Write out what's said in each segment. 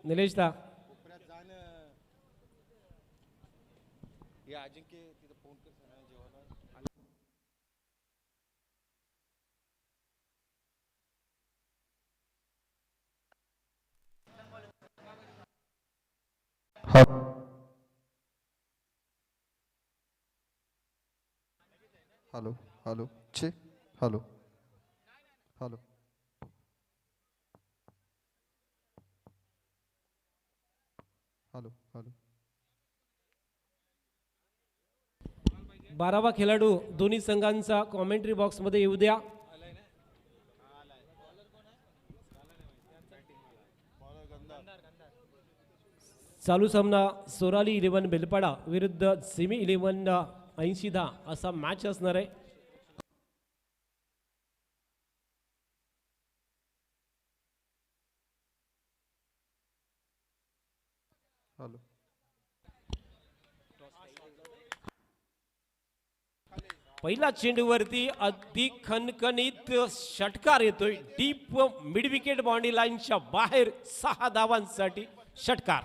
निलेश दा अजिंक्य तिथं फोन कर जेवण हॅलो हॅलो चे हॅलो हॅलो हॅलो हॅलो 12वा खेळाडू दोन्ही संघांचा कॉमेंट्री बॉक्स मध्ये येऊ द्या. चालू सामना सोराली 11 बेलपाडा विरुद्ध सिमी 11 80-10 असा मॅच असणार आहे. हॅलो पहिला चेंडूवरती अगदी खणखणीत षटकार येतोय. डीप मिड विकेट बाउंड्री लाईनच्या बाहेर 6 धावांसाठी षटकार.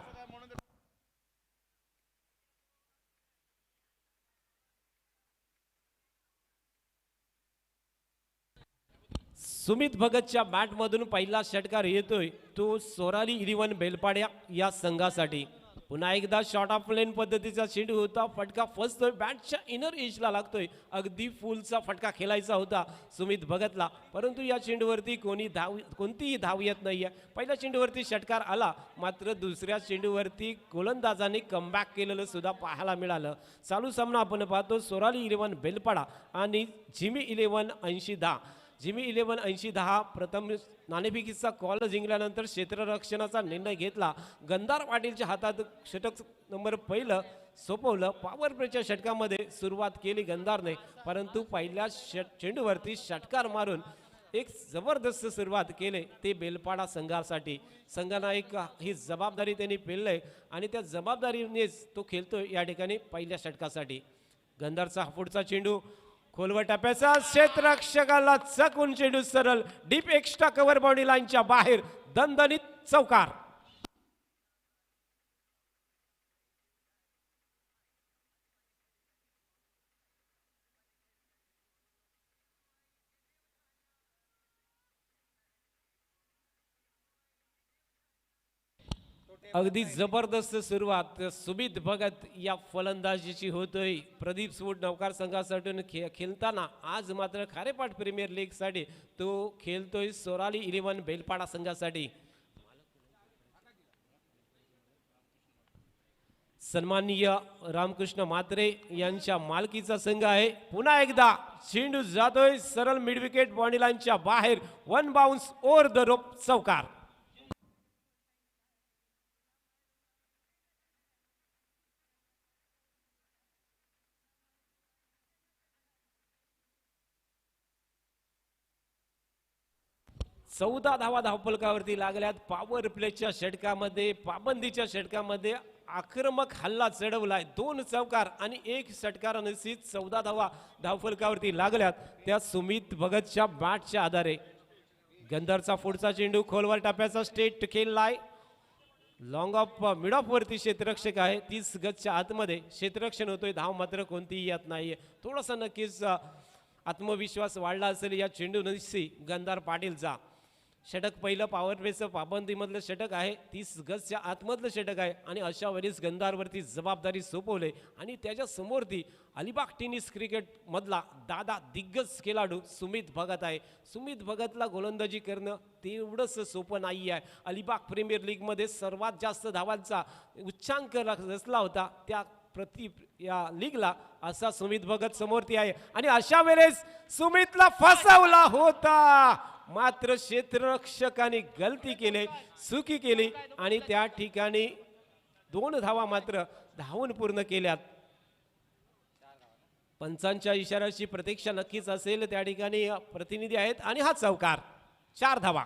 सुमित भगतच्या बॅट मधून पहिला षटकार येतोय तो सोराली 11 बेलपाड्या या संघासाठी. पुन्हा एकदा शॉर्ट ऑफ लेन पद्धतीचा चेंडू होता. फटका फसतोय बॅटच्या इनर एजला लागतोय. अगदी फुलचा फटका खेळायचा होता सुमित भगतला, परंतु या चेंडूवरती कोणतीही धाव येत नाहीये. पहिल्या चेंडूवरती षटकार आला, मात्र दुसऱ्या चेंडूवरती गोलंदाजाने कमबॅक केलेलं सुद्धा पाहायला मिळालं. चालू सामना आपण पाहतो सोराली 11 बेलपाडा आणि जिमी 11 80-10. जिमी 11 80-10 प्रथम नाणेफेकीचा कॉल जिंकल्यानंतर क्षेत्ररक्षणाचा निर्णय घेतला. गंधार पाटीलच्या हातात षटक नंबर पहिलं सोपवलं. पॉवर प्लेच्या षटकामध्ये सुरुवात केली गंधारने, परंतु पहिल्या चेंडूवरती षटकार मारून एक जबरदस्त सुरुवात केली ते बेलपाडा संघासाठी. संघनायक ही जबाबदारी त्यांनी पेललंय आणि त्या जबाबदारीनेच तो खेळतोय या ठिकाणी पहिल्या षटकासाठी. गंधारचा पुढचा चेंडू खोलवर टप्प्याचा क्षेत्ररक्षकाला चकून चेंडू सरळ डीप एक्स्ट्रा कव्हर बाउंड्री लाईनच्या बाहेर दणदणीत चौकार. अगदी जबरदस्त सुरुवात सुमित भगत या फलंदाजीची होतोय. प्रदीप सूड नौकार संघासाठी खेळताना आज मात्र खारेपाट प्रीमियर लीग साठी तो खेळतोय सोराली 11 बेलपाडा संघासाठी. सन्माननीय रामकृष्ण म्हात्रे यांच्या मालकीचा संघ आहे. पुन्हा एकदा चेंडू जातोय सरळ मिड विकेट बाउंड्री लाईनच्या बाहेर. 1 बाउन्स ओव्हर द रोप चौकार. चौदा धावा धावफलकावरती लागल्यात. पॉवर प्लेच्या षटकामध्ये पाबंदीच्या षटकामध्ये आक्रमक हल्ला चढवलाय. 2 चौकार आणि 1 षटकारानुसार 14 धावा धावफलकावरती लागल्यात त्या सुमित भगतच्या बॅटच्या आधारे. गंधारचा पुढचा चेंडू खोलवर टप्प्याचा स्टेट खेळलाय. लॉंग ऑफ मिड ऑफ वरती क्षेत्ररक्षक आहे. 30 गजच्या आतमध्ये क्षेत्ररक्षण होतोय. धाव मात्र कोणतीही येत नाहीये. थोडासा नक्कीच आत्मविश्वास वाढला असेल या चेंडू नशी गंधार पाटीलचा. षटक पहिलं पॉवर प्लेचं पाबंदीमधलं षटक आहे. 30 गजच्या आतमधलं षटक आहे आणि अशा वेळेस गंधारवरती जबाबदारी सोपवले आणि त्याच्या समोर ती अलिबाग टेनिस क्रिकेट मधला दादा दिग्गज खेळाडू सुमित भगत आहे. सुमित भगतला गोलंदाजी करणं तेवढंच सोपं नाही आहे. अलिबाग प्रीमियर लीग मध्ये सर्वात जास्त धावांचा उच्चांक रचला होता त्या या लीगला असा सुमित भगत समोरती आहे आणि अशा वेळेस सुमितला फसवला होता, मात्र क्षेत्ररक्षकाने गलती केली, चुकी केली आणि त्या ठिकाणी 2 धावा मात्र धावून पूर्ण केल्यात. पंचांच्या इशाऱ्याची प्रतीक्षा नक्कीच असेल. त्या ठिकाणी प्रतिनिधी आहेत आणि हा चौकार. 4 धावा.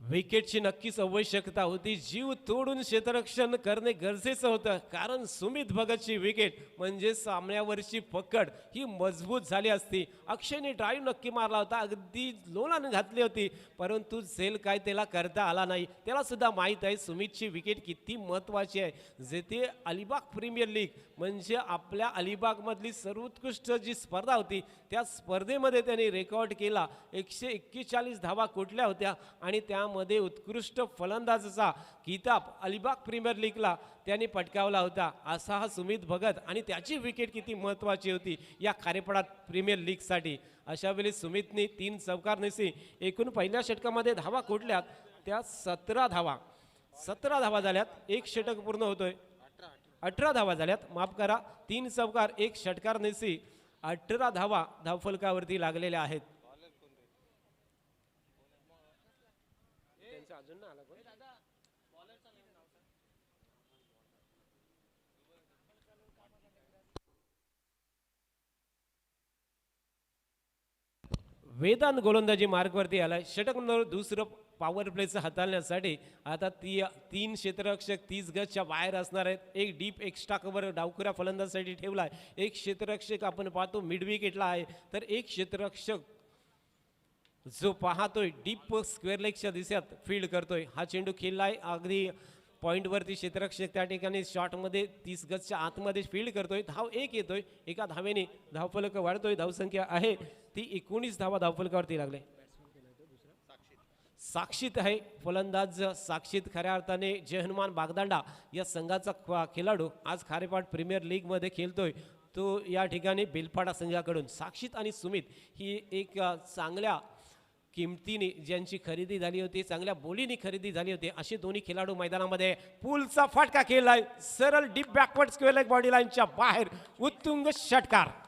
विकेटची नक्कीच आवश्यकता होती. जीव तोडून क्षेत्ररक्षण करणे गरजेचं होतं, कारण सुमित भगतची विकेट म्हणजे सामन्यावरची पकड ही मजबूत झाली असती. अक्षयने ड्राईव्ह नक्की मारला होता, अगदी लोलाने घातली होती, परंतु झेल काय त्याला करता आला नाही. त्याला सुद्धा माहीत आहे सुमितची विकेट किती महत्त्वाची आहे. जेथे अलिबाग प्रीमियर लीग म्हणजे आपल्या अलिबागमधली सर्वोत्कृष्ट जी स्पर्धा होती त्या स्पर्धेमध्ये त्यांनी रेकॉर्ड केला. 141 धावा कुठल्या होत्या आणि त्यामध्ये उत्कृष्ट फलंदाजाचा किताब अलिबाग प्रीमियर लीगला त्यांनी पटकावला होता. असा हा सुमित भगत आणि त्याची विकेट किती महत्त्वाची होती या खारेपाडा प्रीमियर लीगसाठी. अशा वेळी सुमितने 3 चौकारनेसी एकूण पहिल्या षटकामध्ये धावा कुठल्यात त्या 17 धावा झाल्यात. एक षटक पूर्ण होतोय, 18 धावा झाल्यात, माफ करा. 3 चौकार 1 षटकारनेसी 18 धावा धावफलकावरती लागलेल्या आहेत. वेदांत गोलंदाजी मार्गवरती आलाय. षटक नंबर दुसरं पॉवर प्लेचं हाताळण्यासाठी आता 3 क्षेत्ररक्षक 30 गजच्या बाहेर असणार आहेत. एक डीप एक्स्ट्रा कव्हर डावखुऱ्या फलंदाजासाठी ठेवलाय. एक क्षेत्ररक्षक आपण पाहतो मिड विकेटला आहे, तर एक क्षेत्ररक्षक जो पाहतोय डीप स्क्वेअर लेगच्या दिशेत फील्ड करतोय. हा चेंडू खेळलाय अगदी पॉईंटवरती. क्षेत्ररक्षक त्या ठिकाणी शॉटमध्ये 30 गजच्या आतमध्ये फील्ड करतोय. धाव 1 येतोय. एका धावेने धावफलक वाढतोय. धावसंख्या आहे ती 19 धावा धावफलकावरती लागले. साक्षीत आहे फलंदाज. साक्षीत खऱ्या अर्थाने जय हनुमान बागदांडा या संघाचा खेळाडू आज खारेपाट प्रीमियर लीग मध्ये खेळतोय. तो या ठिकाणी बेलपाडा संघाकडून. साक्षीत आणि सुमित ही एक चांगल्या किमतीने ज्यांची खरेदी झाली होती, चांगल्या बोलीने खरेदी झाली होती, असे दोन्ही खेळाडू मैदानामध्ये. पुलचा फटका खेळलाय सरळ deep backward square leg body लाईनच्या बाहेर. उत्तुंग षटकार.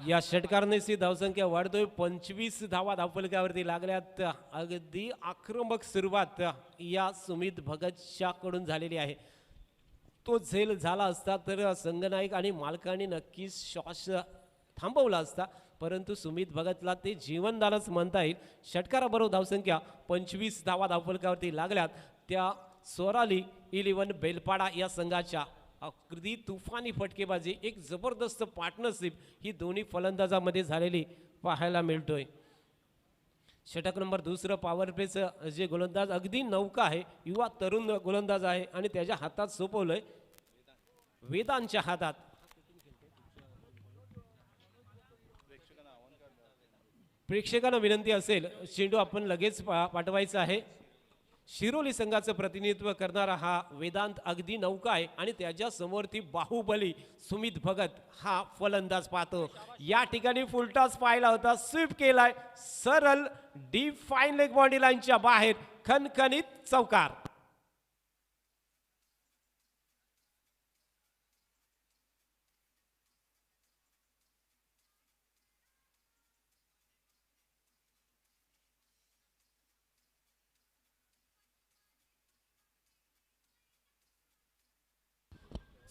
या षटकारानेची धावसंख्या वाढतोय. 25 धावा धावफलकावरती लागल्यात. अगदी आक्रमक सुरुवात या सुमित भगतच्या कडून झालेली आहे. तो झेल झाला असता तर संघनायक आणि मालकांनी नक्कीच श्वास थांबवला असता, परंतु सुमित भगतला ते जीवनदानच म्हणता येईल. षटकाराबरोबर धावसंख्या 25 धावा धावफलकावरती लागल्यात. त्या सोराली 11 बेलपाडा या संघाच्या अगदी तुफानी फटकेबाजी, एक जबरदस्त पार्टनरशिप ही दोन्ही फलंदाजामध्ये झालेली पाहायला मिळतोय. षटक नंबर दुसरं पॉवर प्लेचं जे गोलंदाज अगदी नौका आहे, युवा तरुण गोलंदाज आहे आणि त्याच्या हातात सोपवलंय वेदांच्या हातात. प्रेक्षकांना विनंती असेल चेंडू आपण लगेच पाठवायचा आहे. शिरोली संघाचं प्रतिनिधित्व करणारा हा वेदांत अगदी नौका आहे आणि त्याच्या समोरती बाहुबली सुमित भगत हा फलंदाज पाहतो. या ठिकाणी फुलटॉस पाहिला होता, स्वीप केलाय सरळ डीप फाईन लेग बॉडी लाईनच्या बाहेर. खणखणीत चौकार.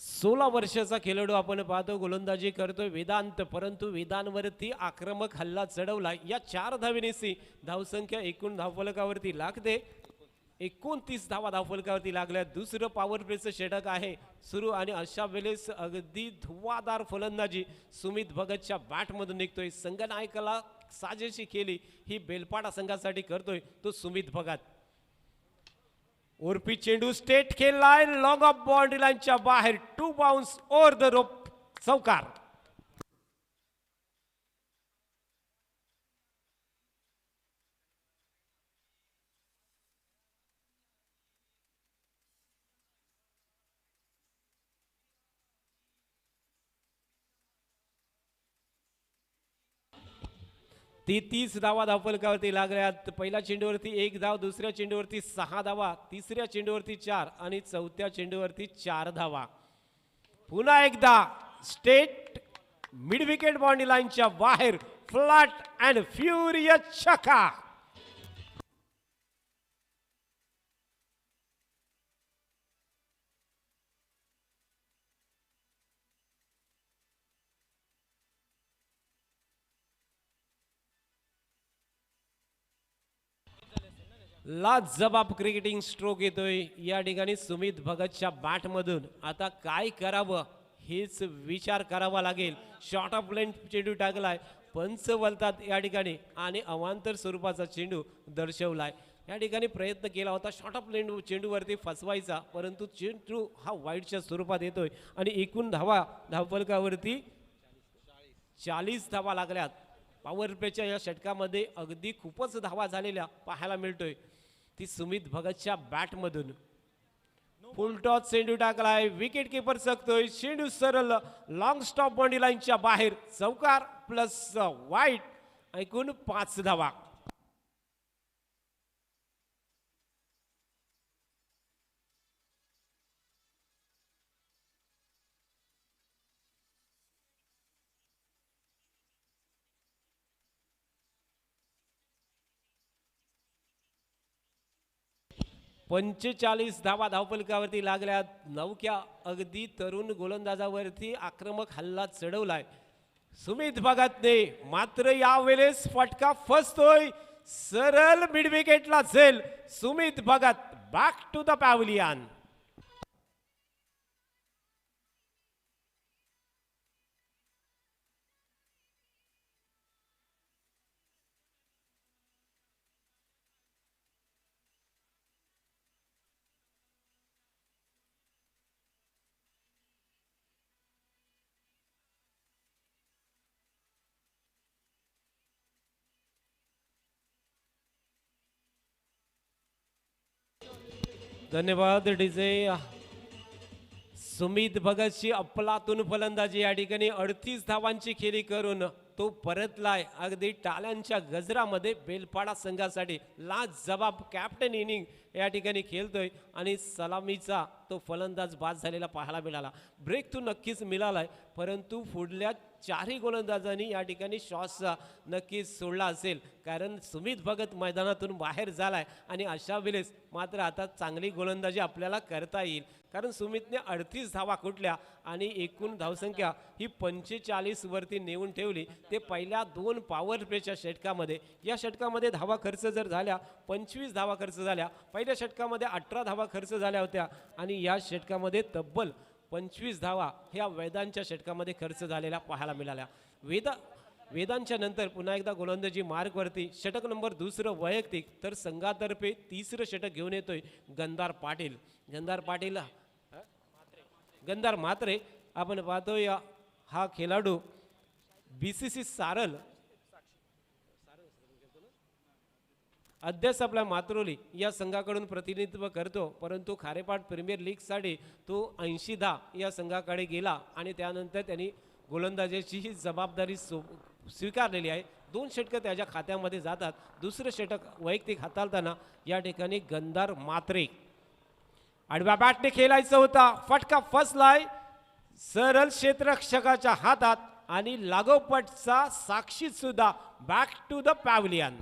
सोळा वर्षाचा खेळाडू आपण पाहतो, गोलंदाजी करतोय वेदांत, परंतु वेदांवरती आक्रमक हल्ला चढवला. या 4 धावेनेसी धावसंख्या एकूण धावफलकावरती लागते. 29 धावा धावफलकावरती लागल्या. दुसरं पॉवर प्लेचं षटक आहे सुरू आणि अशा वेळेस अगदी धुवाधार फलंदाजी सुमित भगतच्या बॅटमधून निघतोय. संघनायकाला साजेशी केली ही बेलपाडा संघासाठी करतोय तो सुमित भगत. उर्फी चेंडू स्टेट खेळलाय लॉंग ऑफ बाउंड्री लाईनच्या बाहेर. 2 बाउन्स ओव्हर द रोप. चौकार. ती 30 धावा धावफलकावरती लागल्यात. पहिल्या चेंडूवरती 1 धाव, दुसऱ्या चेंडूवरती 6 धावा, तिसऱ्या चेंडूवरती 4 आणि चौथ्या चेंडूवरती 4 धावा. पुन्हा एकदा स्टेट मिड विकेट बाउंड्री लाईनच्या बाहेर फ्लॅट अँड फ्युरियस छक्का. लाजबाब क्रिकेटिंग स्ट्रोक येतोय या ठिकाणी सुमित भगतच्या बॅट मधून. आता काय करावं हेच विचार करावा लागेल. शॉर्ट ऑफ लेंथ चेंडू टाकलाय, पंच वलतात या ठिकाणी आणि अवांतर स्वरूपाचा चेंडू दर्शवलाय. या ठिकाणी प्रयत्न केला होता शॉर्ट ऑफ लेंथ चेंडूवरती फसवायचा, परंतु चेंडू हा वाईडच्या स्वरूपात येतोय आणि एकूण धावा धावफलकावरती 40 धावा लागल्यात. पॉवर प्लेच्या या षटकामध्ये अगदी खूपच धावा झालेल्या पाहायला मिळतोय. ती सुमित भगतच्या बॅट मधून फुल टॉस चेंडू टाकलाय, विकेट किपर सकतोय, चेंडू सरळ लॉंग स्टॉप बाउंड्री लाईनच्या बाहेर, चौकार प्लस वाईट, एकूण 5 धावा. पंचेचाळीस धावा धावफलकावरती लागल्यात. नवक्या अगदी तरुण गोलंदाजावरती आक्रमक हल्ला चढवलाय सुमित भगतने, मात्र यावेळेस फटका फसतोय. सरळ मिड विकेटला झेल. Sumit Bhagat back to the pavilion. धन्यवाद डीजे. सुमित भगतची अफलातून फलंदाजी या ठिकाणी 38 धावांची खेळी करून तो परतलाय. अगदी टाळ्यांच्या गजरामध्ये बेलपाडा संघासाठी लाजबाब कॅप्टन इनिंग या ठिकाणी खेळतोय आणि सलामीचा तो फलंदाज बाद झालेला पाहायला मिळाला. ब्रेक तो नक्कीच मिळालाय, परंतु पुढल्या 4ही गोलंदाजांनी या ठिकाणी शॉट्स नक्कीच सोडला असेल, कारण सुमित भगत मैदानातून बाहेर झालाय आणि अशा वेळेस मात्र आता चांगली गोलंदाजी आपल्याला करता येईल, कारण सुमितने 38 धावा कुठल्या आणि एकूण धावसंख्या ही 45 वरती नेऊन ठेवली. ते पहिल्या 2 पॉवर प्लेच्या षटकामध्ये, या षटकामध्ये धावा खर्च जर झाल्या 25 धावा खर्च झाल्या, पहिल्या षटकामध्ये 18 धावा खर्च झाल्या होत्या आणि या षटकामध्ये तब्बल 25 धावा ह्या वेदांच्या षटकामध्ये खर्च झालेल्या पाहायला मिळाल्या. वेदांच्या नंतर पुन्हा एकदा गोलंदाजी मार्गवरती षटक नंबर 2 वैयक्तिक, तर संघातर्फे 3रं षटक घेऊन येतोय गंधार पाटील. गंधार म्हात्रे आपण पाहतोय हा खेळाडू BCC सारल अध्यक्ष आपल्या मातृली या संघाकडून प्रतिनिधित्व करतो, परंतु खारेपाट प्रीमियर लीगसाठी तो 80 धा या संघाकडे गेला आणि त्यानंतर त्यांनी गोलंदाजीची ही जबाबदारी स्वीकारलेली आहे. 2 षटकं त्याच्या खात्यामध्ये जातात. 2रं षटक वैयक्तिक हाताळताना या ठिकाणी गंधार म्हात्रे आडव्या बॅटने खेळायचं होता, फटका फसलाय सरळ क्षेत्ररक्षकाच्या हातात आणि लागोपटचा साक्षी सुद्धा बॅक टू द पॅव्हलियन.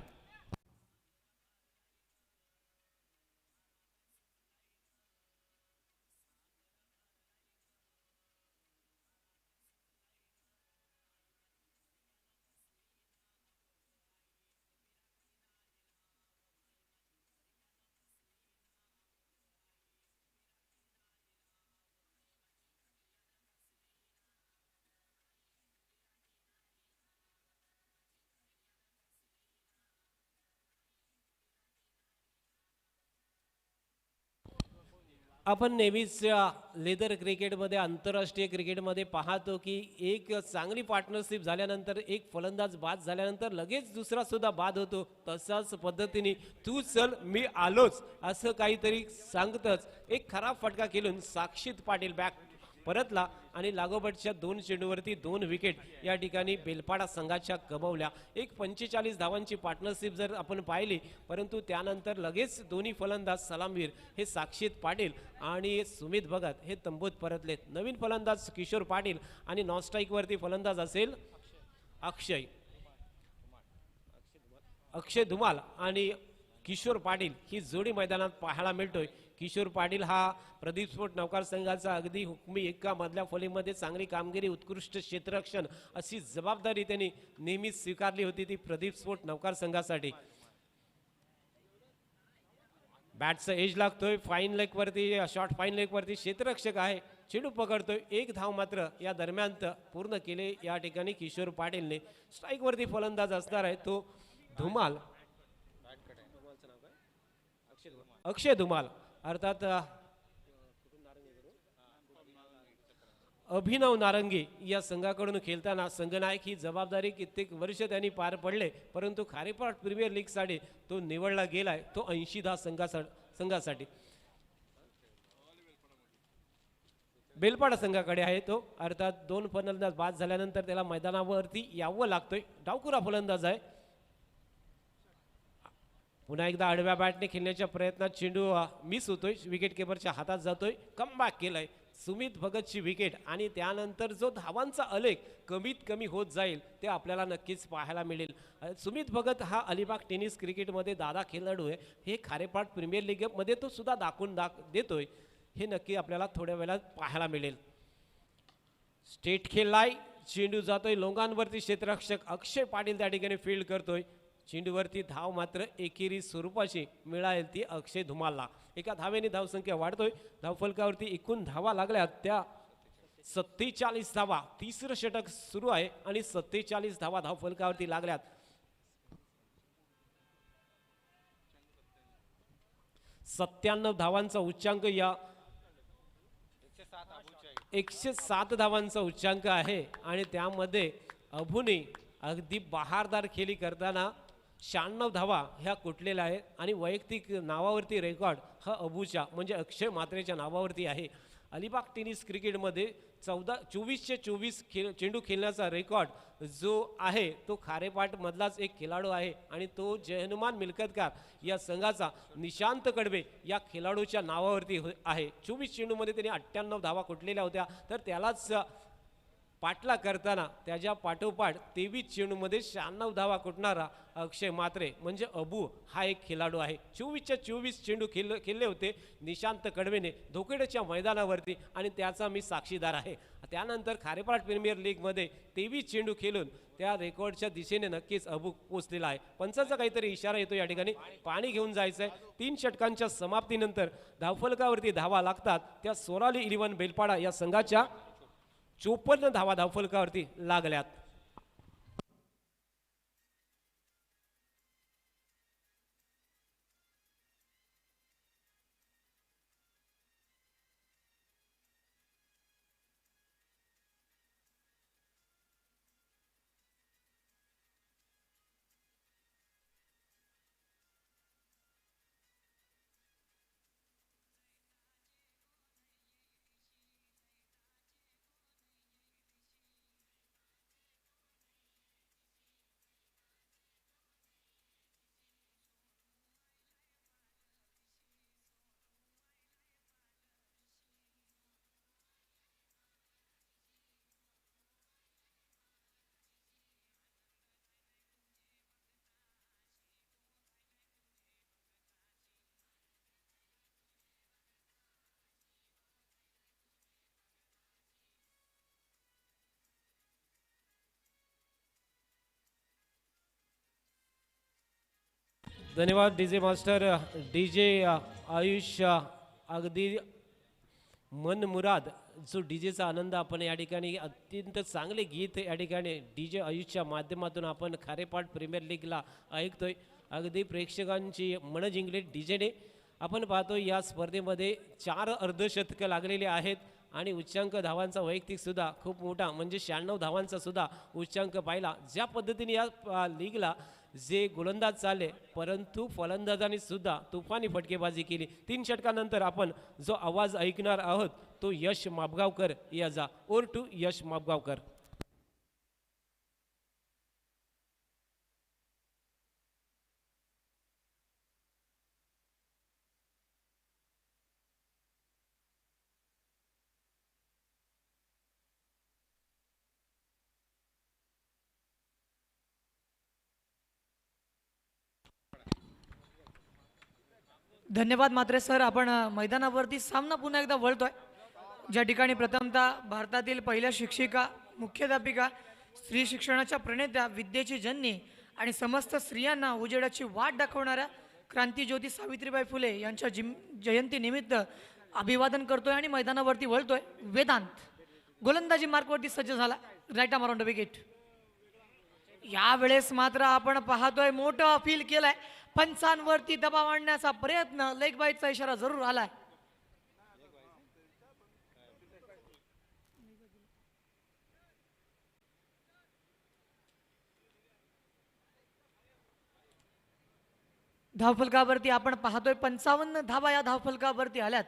आपण नेहमीच लेदर क्रिकेटमध्ये, आंतरराष्ट्रीय क्रिकेटमध्ये पाहतो की एक चांगली पार्टनरशिप झाल्यानंतर, एक फलंदाज बाद झाल्यानंतर लगेच दुसरा सुद्धा बाद होतो. तसाच पद्धतीने तू चल मी आलोच असं काहीतरी सांगतच एक खराब फटका खेळून साक्षीत पाटील बॅक परतला आणि लागोपाठच्या 2 चेंडूवरती 2 विकेट या ठिकाणी बेलपाडा संघाच्या गमावल्या. एक 45 धावांची पार्टनरशिप जर आपण पाहिली, परंतु त्यानंतर लगेच दोन्ही फलंदाज सलामवीर हे साक्षीत पाटील आणि सुमित भगत हे तंबूत परतलेत. नवीन फलंदाज किशोर पाटील आणि नॉन स्ट्राईक वरती फलंदाज असेल अक्षय धुमाल आणि किशोर पाटील ही जोडी मैदानात पाहायला मिळतोय. किशोर पाटील हा प्रदीप स्पोर्ट नौकार संघाचा अगदी हुकमी एका मधल्या फलीमध्ये चांगली कामगिरी, उत्कृष्ट क्षेत्ररक्षण अशी जबाबदारी त्यांनी नेहमीच स्वीकारली होती ती प्रदीप स्पोर्ट नौकार संघासाठी. बॅटचा एज लागतोय फाईन लेग वरती, शॉर्ट फाईन लेग वरती क्षेत्ररक्षक आहे, चेंडू पकडतोय. एक धाव मात्र या दरम्यान पूर्ण केले या ठिकाणी किशोर पाटीलने. स्ट्राईक वरती फलंदाज असणार आहे तो धुमाल, अक्षय धुमाल अर्थात अभिनव नारंगी या संघाकडून खेळताना संघनायक ही जबाबदारी कित्येक वर्ष त्यांनी पार पडले, परंतु खारेपाट प्रीमियर लीग साठी तो निवडला गेलाय. तो 80 धाव संघासाठी बेलपाडा संघाकडे आहे तो. अर्थात 2 फलंदाज बाद झाल्यानंतर त्याला मैदानावरती यावं लागतोय. डावकुरा फलंदाज आहे. पुन्हा एकदा आडव्या बॅटने खेळण्याच्या प्रयत्नात चेंडू मिस होतोय, विकेट किपरच्या हातात जातोय. कमबॅक केलाय सुमित भगतची विकेट आणि त्यानंतर जो धावांचा आलेख कमीत कमी होत जाईल ते आपल्याला नक्कीच पाहायला मिळेल. सुमित भगत हा अलिबाग टेनिस क्रिकेटमध्ये दादा खेळाडू आहे. हे खारेपाट प्रीमियर लीगमध्ये तो सुद्धा दाखवून देतोय, हे नक्की आपल्याला थोड्या वेळात पाहायला मिळेल. स्टेट खेळलाय, चेंडू जातोय लोंगांवरती. क्षेत्ररक्षक अक्षय पाटील त्या ठिकाणी फील्ड करतोय. चेंडूवरती धाव मात्र एकेरी स्वरूपाची मिळाली ती अक्षय धुमालला. एका धावेने धावसंख्या वाढतोय. धावफलकावरती एकूण धावा लागल्या त्या 47 धावा. तिसरं षटक सुरू आहे आणि 47 धावा धावफलकावरती लागल्यात. 97 धावांचा उच्चांक या 107 धावांचा उच्चांक आहे आणि त्यामध्ये अभुने अगदी बहारदार खेळी करताना 96 धावा ह्या कुटलेल्या आहेत आणि वैयक्तिक नावावरती रेकॉर्ड हा अबूच्या म्हणजे अक्षय मात्रेच्या नावावरती आहे. अलिबाग टेनिस क्रिकेटमध्ये 24/24 चेंडू खेळण्याचा रेकॉर्ड जो आहे तो खारेपाट मधलाच एक खेळाडू आहे आणि तो जयहनुमान मिलकतकार या संघाचा निशांत कडबे या खेळाडूच्या नावावरती आहे. 24 चेंडूमध्ये त्याने 98 धावा कुटलेल्या होत्या. तर त्यालाच पाटला करताना त्याच्या पाठोपाठ 23 चेंडूमध्ये 96 धावा कुटणारा अक्षय मात्रे म्हणजे अबू हा एक खेळाडू आहे. 24/24 चेंडू खेळले होते निशांत कडवेने धोकेडच्या मैदानावरती आणि त्याचा मी साक्षीदार आहे. त्यानंतर खारेपाट प्रीमियर लीगमध्ये 23 चेंडू खेळून त्या रेकॉर्डच्या दिशेने नक्कीच अबू पोचलेला आहे. पंचाचा काहीतरी इशारा येतो या ठिकाणी, पाणी घेऊन जायचंय. 3 षटकांच्या समाप्तीनंतर धावफलकावरती धावा लागतात त्या सोराली 11 बेलपाडा या संघाच्या 54 धावा धावफलकावरती लागल्यात. धन्यवाद डीजे मास्टर डीजे आयुष. अगदी मनमुराद जो डीजेचा आनंद आपण या ठिकाणी अत्यंत चांगले गीत या ठिकाणी डीजे आयुषच्या माध्यमातून आपण खारेपाट प्रीमियर लीगला ऐकतोय. अगदी प्रेक्षकांची मन जिंकले डीजेने. आपण पाहतो या स्पर्धेमध्ये 4 अर्धशतकं लागलेले आहेत आणि उच्चांक धावांचा वैयक्तिक सुद्धा खूप मोठा म्हणजे 96 धावांचा सुद्धा उच्चांक पाहिला. ज्या पद्धतीने या लीगला जे गोलंदाज चालले, परंतु फलंदाजांनी सुद्धा तुफानी फटकेबाजी केली. 3 षटकानंतर आपण जो आवाज ऐकणार आहोत तो यश मापगावकर याचा. ओर टू यश मापगावकर. धन्यवाद म्हात्रे सर. आपण मैदानावरती सामना पुन्हा एकदा वळतोय, ज्या ठिकाणी प्रथमतः भारतातील पहिल्या शिक्षिका, मुख्याध्यापिका, स्त्री शिक्षणाच्या प्रणेत्या, विद्येची जननी आणि समस्त स्त्रियांना उजेडाची वाट दाखवणाऱ्या क्रांतीज्योती सावित्रीबाई फुले यांच्या जयंतीनिमित्त अभिवादन करतोय आणि मैदानावरती वळतोय. वेदांत गोलंदाजी मार्कवरती सज्ज झाला. Right arm around the wicket. यावेळेस मात्र आपण पाहतोय मोठं अपील केलंय, पंचांवरती दबाव आणण्याचा प्रयत्न, लेग बाईटचा इशारा जरूर आलाय. धावफलकावरती आपण पाहतोय 55 धावा या धावफलकावरती आल्यात.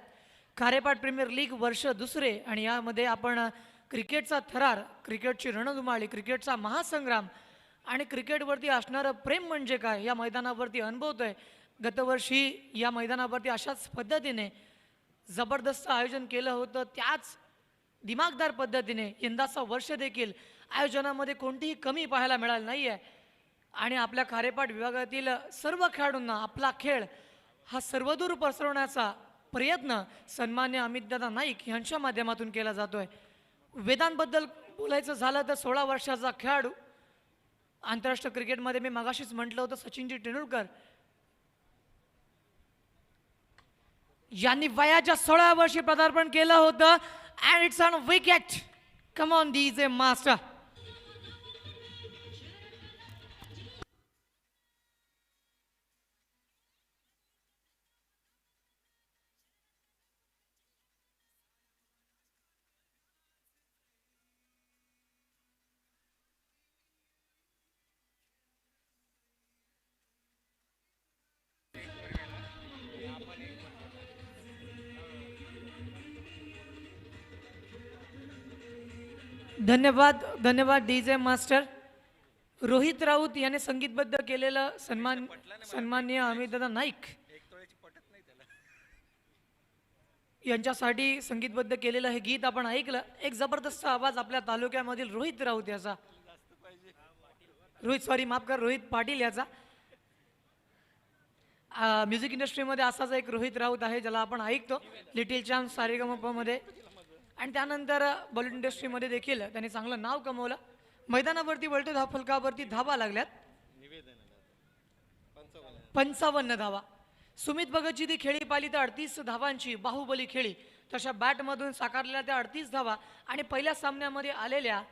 खारेपाट प्रीमियर लीग वर्ष दुसरे आणि यामध्ये आपण क्रिकेटचा थरार, क्रिकेटची रणधुमाळी, क्रिकेटचा महासंग्राम आणि क्रिकेटवरती असणारं प्रेम म्हणजे काय या मैदानावरती अनुभवतोय. गतवर्षी या मैदानावरती अशाच पद्धतीने जबरदस्त आयोजन केलं होतं, त्याच दिमागदार पद्धतीने यंदाचा वर्ष देखील आयोजनामध्ये कोणतीही कमी पाहायला मिळाली नाही आहे. आणि आपल्या खारेपाट विभागातील सर्व खेळाडूंना आपला खेळ हा सर्वदूर पसरवण्याचा प्रयत्न सन्मान्य अमितदादा नाईक यांच्या माध्यमातून केला जातोय. वेदांबद्दल बोलायचं झालं तर 16 वर्षाचा खेळाडू, आंतरराष्ट्रीय क्रिकेटमध्ये मी मगाशीच म्हटलं होतं सचिनजी तेंडुलकर यांनी वयाच्या 16 वर्षी पदार्पण केलं होतं. And it's on wicket. Come on DJ master. धन्यवाद, धन्यवाद डीजे मास्टर. रोहित राऊत याने संगीतबद्ध केलेलं सन्माननीय अमितदादा नाईक यांच्यासाठी संगीतबद्ध केलेलं हे गीत आपण ऐकलं. एक जबरदस्त आवाज आपल्या तालुक्यामधील रोहित राऊत याचा, रोहित पाटील याचा. म्युझिक इंडस्ट्रीमध्ये असाच एक रोहित राऊत आहे ज्याला आपण ऐकतो लिटिल चॅम्प, सारेगमपमध्ये, आणि त्यानंतर बॉलिवूड इंडस्ट्रीमध्ये देखील त्यांनी चांगलं नाव कमवलं. मैदानावरती वळतो धावफलकावरती धावा लागल्यात 55 धावा. सुमित भगतजी ती खेळी पाहिली तर 38 धावांची बाहुबली खेळी, तशा बॅटमधून साकारलेल्या त्या 38 धावा आणि पहिल्या सामन्यामध्ये आलेल्या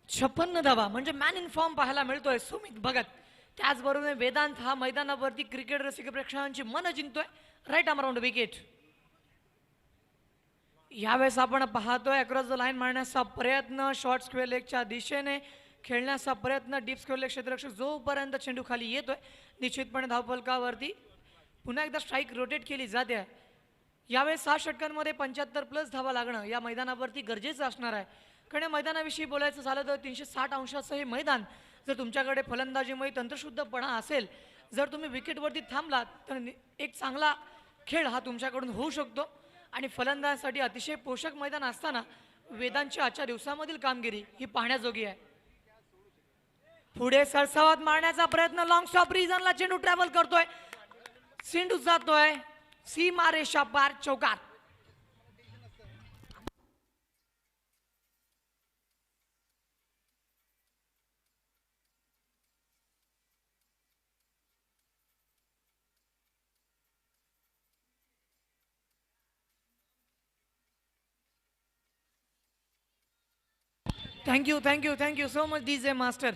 56 धावा म्हणजे मॅन इन फॉर्म पाहायला मिळतोय सुमित भगत. त्याचबरोबर वेदांत हा मैदानावरती क्रिकेट रसिक प्रेक्षकांची मन जिंकतोय. Right arm around wicket. यावेळेस आपण पाहतोय अक्रॉस द लाईन मारण्याचा प्रयत्न, शॉर्ट स्क्वेअर लेगच्या दिशेने खेळण्याचा प्रयत्न, डीप स्क्वेअर लेग क्षेत्ररक्षक जोपर्यंत चेंडू खाली येतोय निश्चितपणे धावफलकावरती पुन्हा एकदा स्ट्राईक रोटेट केली जाते. यावेळेस 6 षटकांमध्ये 75+ धावा लागणं या मैदानावरती गरजेचं असणार आहे. कारण या मैदानाविषयी बोलायचं झालं तर 360 अंशाचं हे मैदान, जर तुमच्याकडे फलंदाजीमुळे तंत्रशुद्धपणा असेल, जर तुम्ही विकेटवरती थांबलात तर एक चांगला खेळ हा तुमच्याकडून होऊ शकतो. आणि फलंदाजासाठी अतिशय पोषक मैदान असताना वेदांची आजच्या दिवसामधील कामगिरी ही पाहण्याजोगी आहे. पुढे सरसावत मारण्याचा प्रयत्न, लॉंग स्टॉप रिजनला चेंडू ट्रॅव्हल करतोय, चेंडू जातोय सीमा रेषा पार, चौकार. Thank you so much DJ master.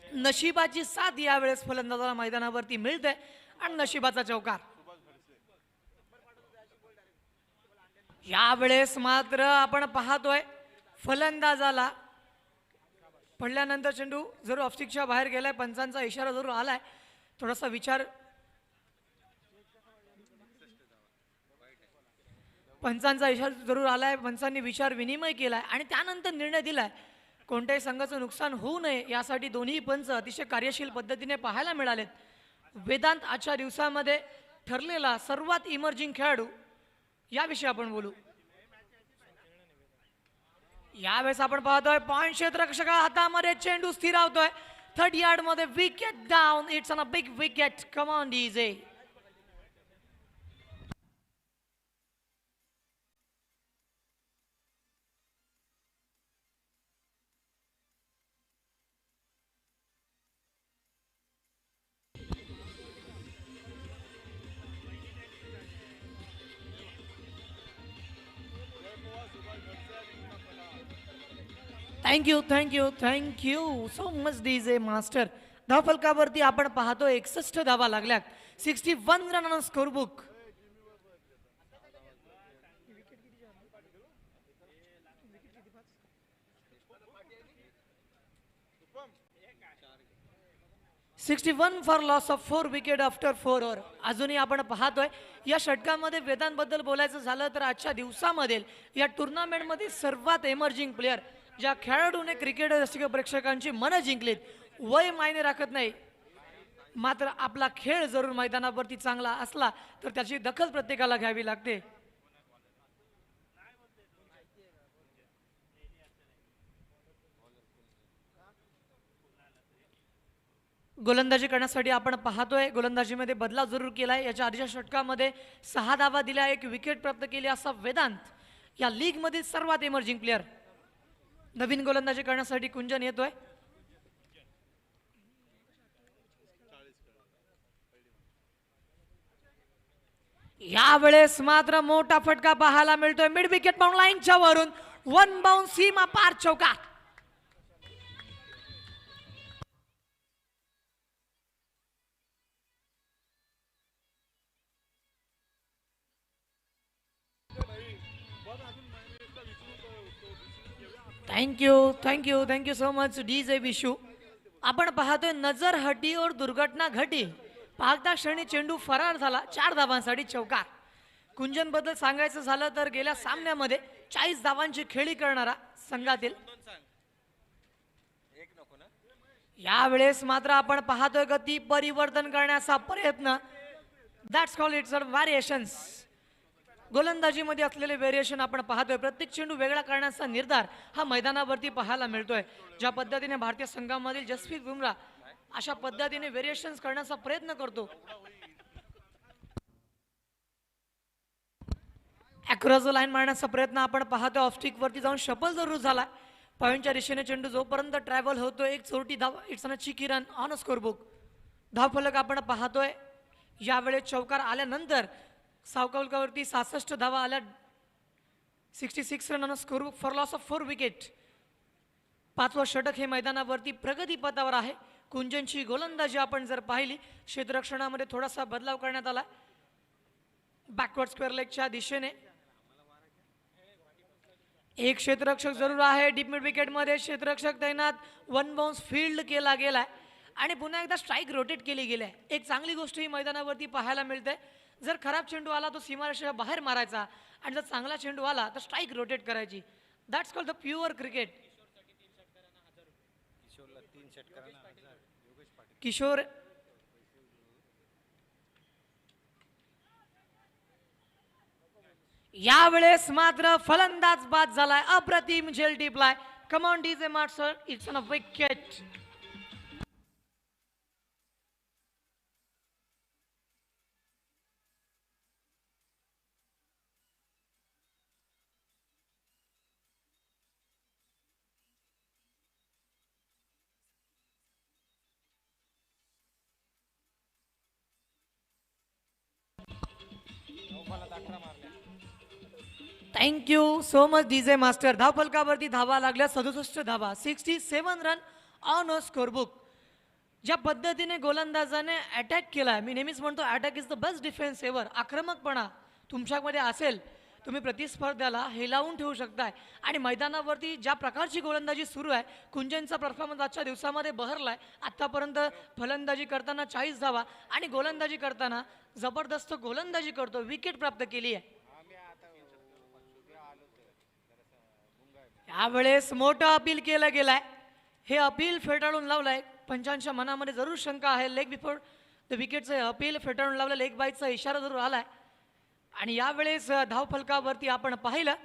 नशिबाची साथ यावेळेस फलंदाजाला मैदानावरती मिळते आणि नशिबाचा चौकार. यावेळेस मात्र आपण पाहतोय फलंदाजाला पडल्यानंतर चेंडू जरूर ऑफस्टिकच्या बाहेर गेलाय, पंचांचा इशारा जरूर आलाय. थोडासा विचार, पंचांचा इशारा जरूर आलाय, पंचांनी विचार विनिमय केलाय आणि त्यानंतर निर्णय दिलाय. कोणत्याही संघाचं नुकसान होऊ नये यासाठी दोन्ही पंच अतिशय कार्यशील पद्धतीने पाहायला मिळालेत. वेदांत आजच्या दिवसामध्ये ठरलेला सर्वात इमर्जिंग खेळाडू याविषयी आपण बोलू. यावेळेस आपण पाहतोय पॉइंट क्षेत्ररक्षका हातामध्ये चेंडू स्थिरावतोय. 30 यार्ड मध्ये wicket down. It's on a big wicket. Come on DJ. Thank you so much DJ master. धावफलकावरती आपण पाहतो 61 धावा लागल्यात. 61 run on score book. $61 for loss of 4 wicket after 4 over. अजूनही आपण पाहतोय या षटकामध्ये वेदांबद्दल बोलायचं झालं तर आजच्या दिवसामध्ये या टुर्नामेंटमध्ये सर्वात एमर्जिंग प्लेअर, ज्या खेळाडूने क्रिकेट रसिक प्रेक्षकांची मनं जिंकलीत. वय मायने राखत नाही, मात्र आपला खेळ जरूर मैदानावरती चांगला असला तर त्याची दखल प्रत्येकाला घ्यावी लागते. गोलंदाजी करण्यासाठी आपण पाहतोय गोलंदाजीमध्ये बदलाव जरूर केलाय. याच्या आधीच्या षटकामध्ये 6 धावा दिल्या, 1 विकेट प्राप्त केली असा वेदांत या लीग मधील सर्वात एमर्जिंग प्लेअर. नवीन गोलंदाजी करण्यासाठी कुंजन येतोय. यावेळेस मात्र मोठा फटका पाहायला मिळतोय मिड विकेट बाउंड लाईनच्या वरून. 1 बाउंड सीमा पार चौका. Thank you so much DJ Vishu. आपण पाहतोय नजर हटी और दुर्घटना घटी. पाहता क्षणी चेंडू फरार झाला. 4 धावांसाठी चौकार. कुंजन बद्दल सांगायचं झालं तर गेल्या सामन्यामध्ये 40 धावांची खेळी करणारा संघातील. यावेळेस मात्र आपण पाहतोय गती परिवर्तन करण्याचा प्रयत्न. That's called it's variations. गोलंदाजीमध्ये असलेले व्हेरिएशन आपण पाहतोय. प्रत्येक चेंडू वेगळा करण्याचा निर्धार हा मैदानावरती पाहायला मिळतोय. ज्या पद्धतीने भारतीय संघामधील जसप्रीत बुमराह अशा पद्धतीने व्हेरिएशन्स करण्याचा प्रयत्न करतो. अक्रॉस द लाईन मारण्याचा प्रयत्न आपण पाहतोय. ऑफस्टिक वरती जाऊन शपल जरूर झाला. पॉइंटच्या दिशेने चेंडू जोपर्यंत ट्रॅव्हल होतोय 1 चोरटी धाव. It's an cheeky run on a score book. धावफलक आपण पाहतोय. यावेळेस चौकार आल्यानंतर सावकावरती 66 धावा आल्या. 66 run on score book for loss of 4 wicket. 5वं षटक हे मैदानावरती प्रगतीपथावर आहे. कुंजनची गोलंदाजी आपण जर पाहिली क्षेत्ररक्षणामध्ये थोडासा बदलाव करण्यात आला. बॅकवर्ड स्क्वेअर लेगच्या दिशेने एक क्षेत्ररक्षक जरूर आहे. डीप मिड विकेट मध्ये क्षेत्ररक्षक तैनात. 1 बाउन्स फील्ड केला गेलाय आणि पुन्हा एकदा स्ट्राईक रोटेट केली गेली आहे. एक चांगली गोष्ट ही मैदानावरती पाहायला मिळते. जर खराब चेंडू आला तो सीमारेषेच्या बाहेर मारायचा आणि जर चांगला चेंडू आला तर स्ट्राईक रोटेट करायची. That's called the pure cricket. Kishore यावेळेस मात्र फलंदाज बाद झालाय. अप्रतिम झेल टिपलाय. Come on DJ master. It's on a wicket. Thank you so much DJ master. धावफलकावरती धावा लागल्या 67 धावा. 67 run on a score book. ज्या पद्धतीने गोलंदाजाने अटॅक केलाय, मी नेहमीच म्हणतो attack is the best defence ever. आक्रमकपणा तुमच्यामध्ये असेल तुम्ही प्रतिस्पर्ध्याला हेलावून ठेवू शकताय आणि मैदानावरती ज्या प्रकारची गोलंदाजी सुरू आहे, कुंजनचा परफॉर्मन्स आजच्या दिवसामध्ये बहरलाय. आतापर्यंत फलंदाजी करताना 40 धावा आणि गोलंदाजी करताना जबरदस्त गोलंदाजी करतो, विकेट प्राप्त केली आहे. यावेळेस मोठं अपील केलं गेलंय, हे अपील फेटाळून लावलंय. पंचांच्या मनामध्ये जरूर शंका आहे, लेग बिफोर द विकेटचं अपील फेटाळून लावलं, लेग बाईचा इशारा जरूर आलाय. आणि यावेळेस धावफलकावरती आपण पाहिलं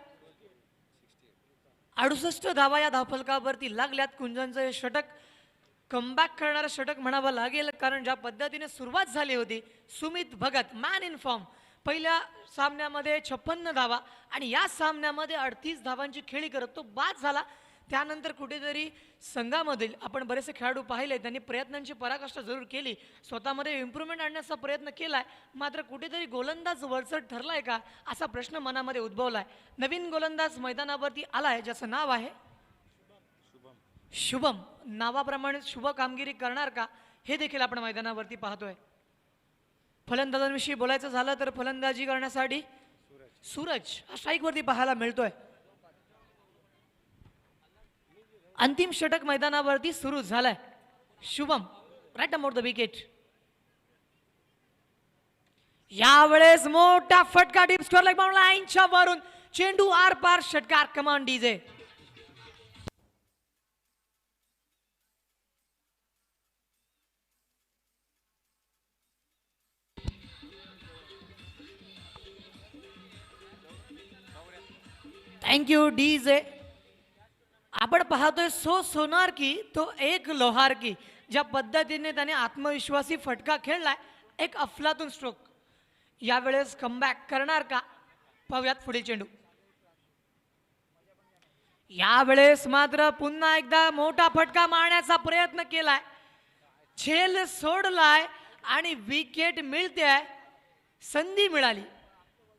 68 धावा या धावफलकावरती लागल्यात. कुंजनचं हे षटक कमबॅक करणारं षटक म्हणावं लागेल, कारण ज्या पद्धतीने सुरुवात झाली होती, Sumit Bhagat man in form, पहिल्या सामन्यामध्ये 56 धावा आणि या सामन्यामध्ये 38 धावांची खेळी करत तो बाद झाला. त्यानंतर कुठेतरी संघामधील आपण बरेचसे खेळाडू पाहिले, त्यांनी प्रयत्नांची पराकाष्ठा जरूर केली, स्वतःमध्ये इम्प्रूव्हमेंट आणण्याचा प्रयत्न केलाय, मात्र कुठेतरी गोलंदाज वरचढ ठरलाय का असा प्रश्न मनामध्ये उद्भवलाय. नवीन गोलंदाज मैदानावरती आलाय, ज्याचं नाव आहे शुभम. नावाप्रमाणे शुभ कामगिरी करणार का हे देखील आपण मैदानावरती पाहतोय. फलंदाजांविषयी बोलायचं झालं तर फलंदाजी करण्यासाठी सूरज हा स्ट्राईकवरती पाहायला मिळतोय. अंतिम षटक मैदानावरती सुरू झालाय. Shubham right about the wicket. यावेळेस मोठा फटका डीप स्कोर लेग बाउंड लाईनच्या वरून चेंडू आर पार षटकार. कमान डीजे. Thank you DJ. आपण पाहतोय सो सोनार की तो एक लोहार की, ज्या पद्धतीने त्याने आत्मविश्वासी फटका खेळलाय, एक अफलातून स्ट्रोक. यावेळेस कमबॅक करणार का पाहूयात पुढील चेंडू. यावेळेस मात्र पुन्हा एकदा मोठा फटका मारण्याचा प्रयत्न केलाय, झेल सोडलाय आणि विकेट मिळते. संधी मिळाली.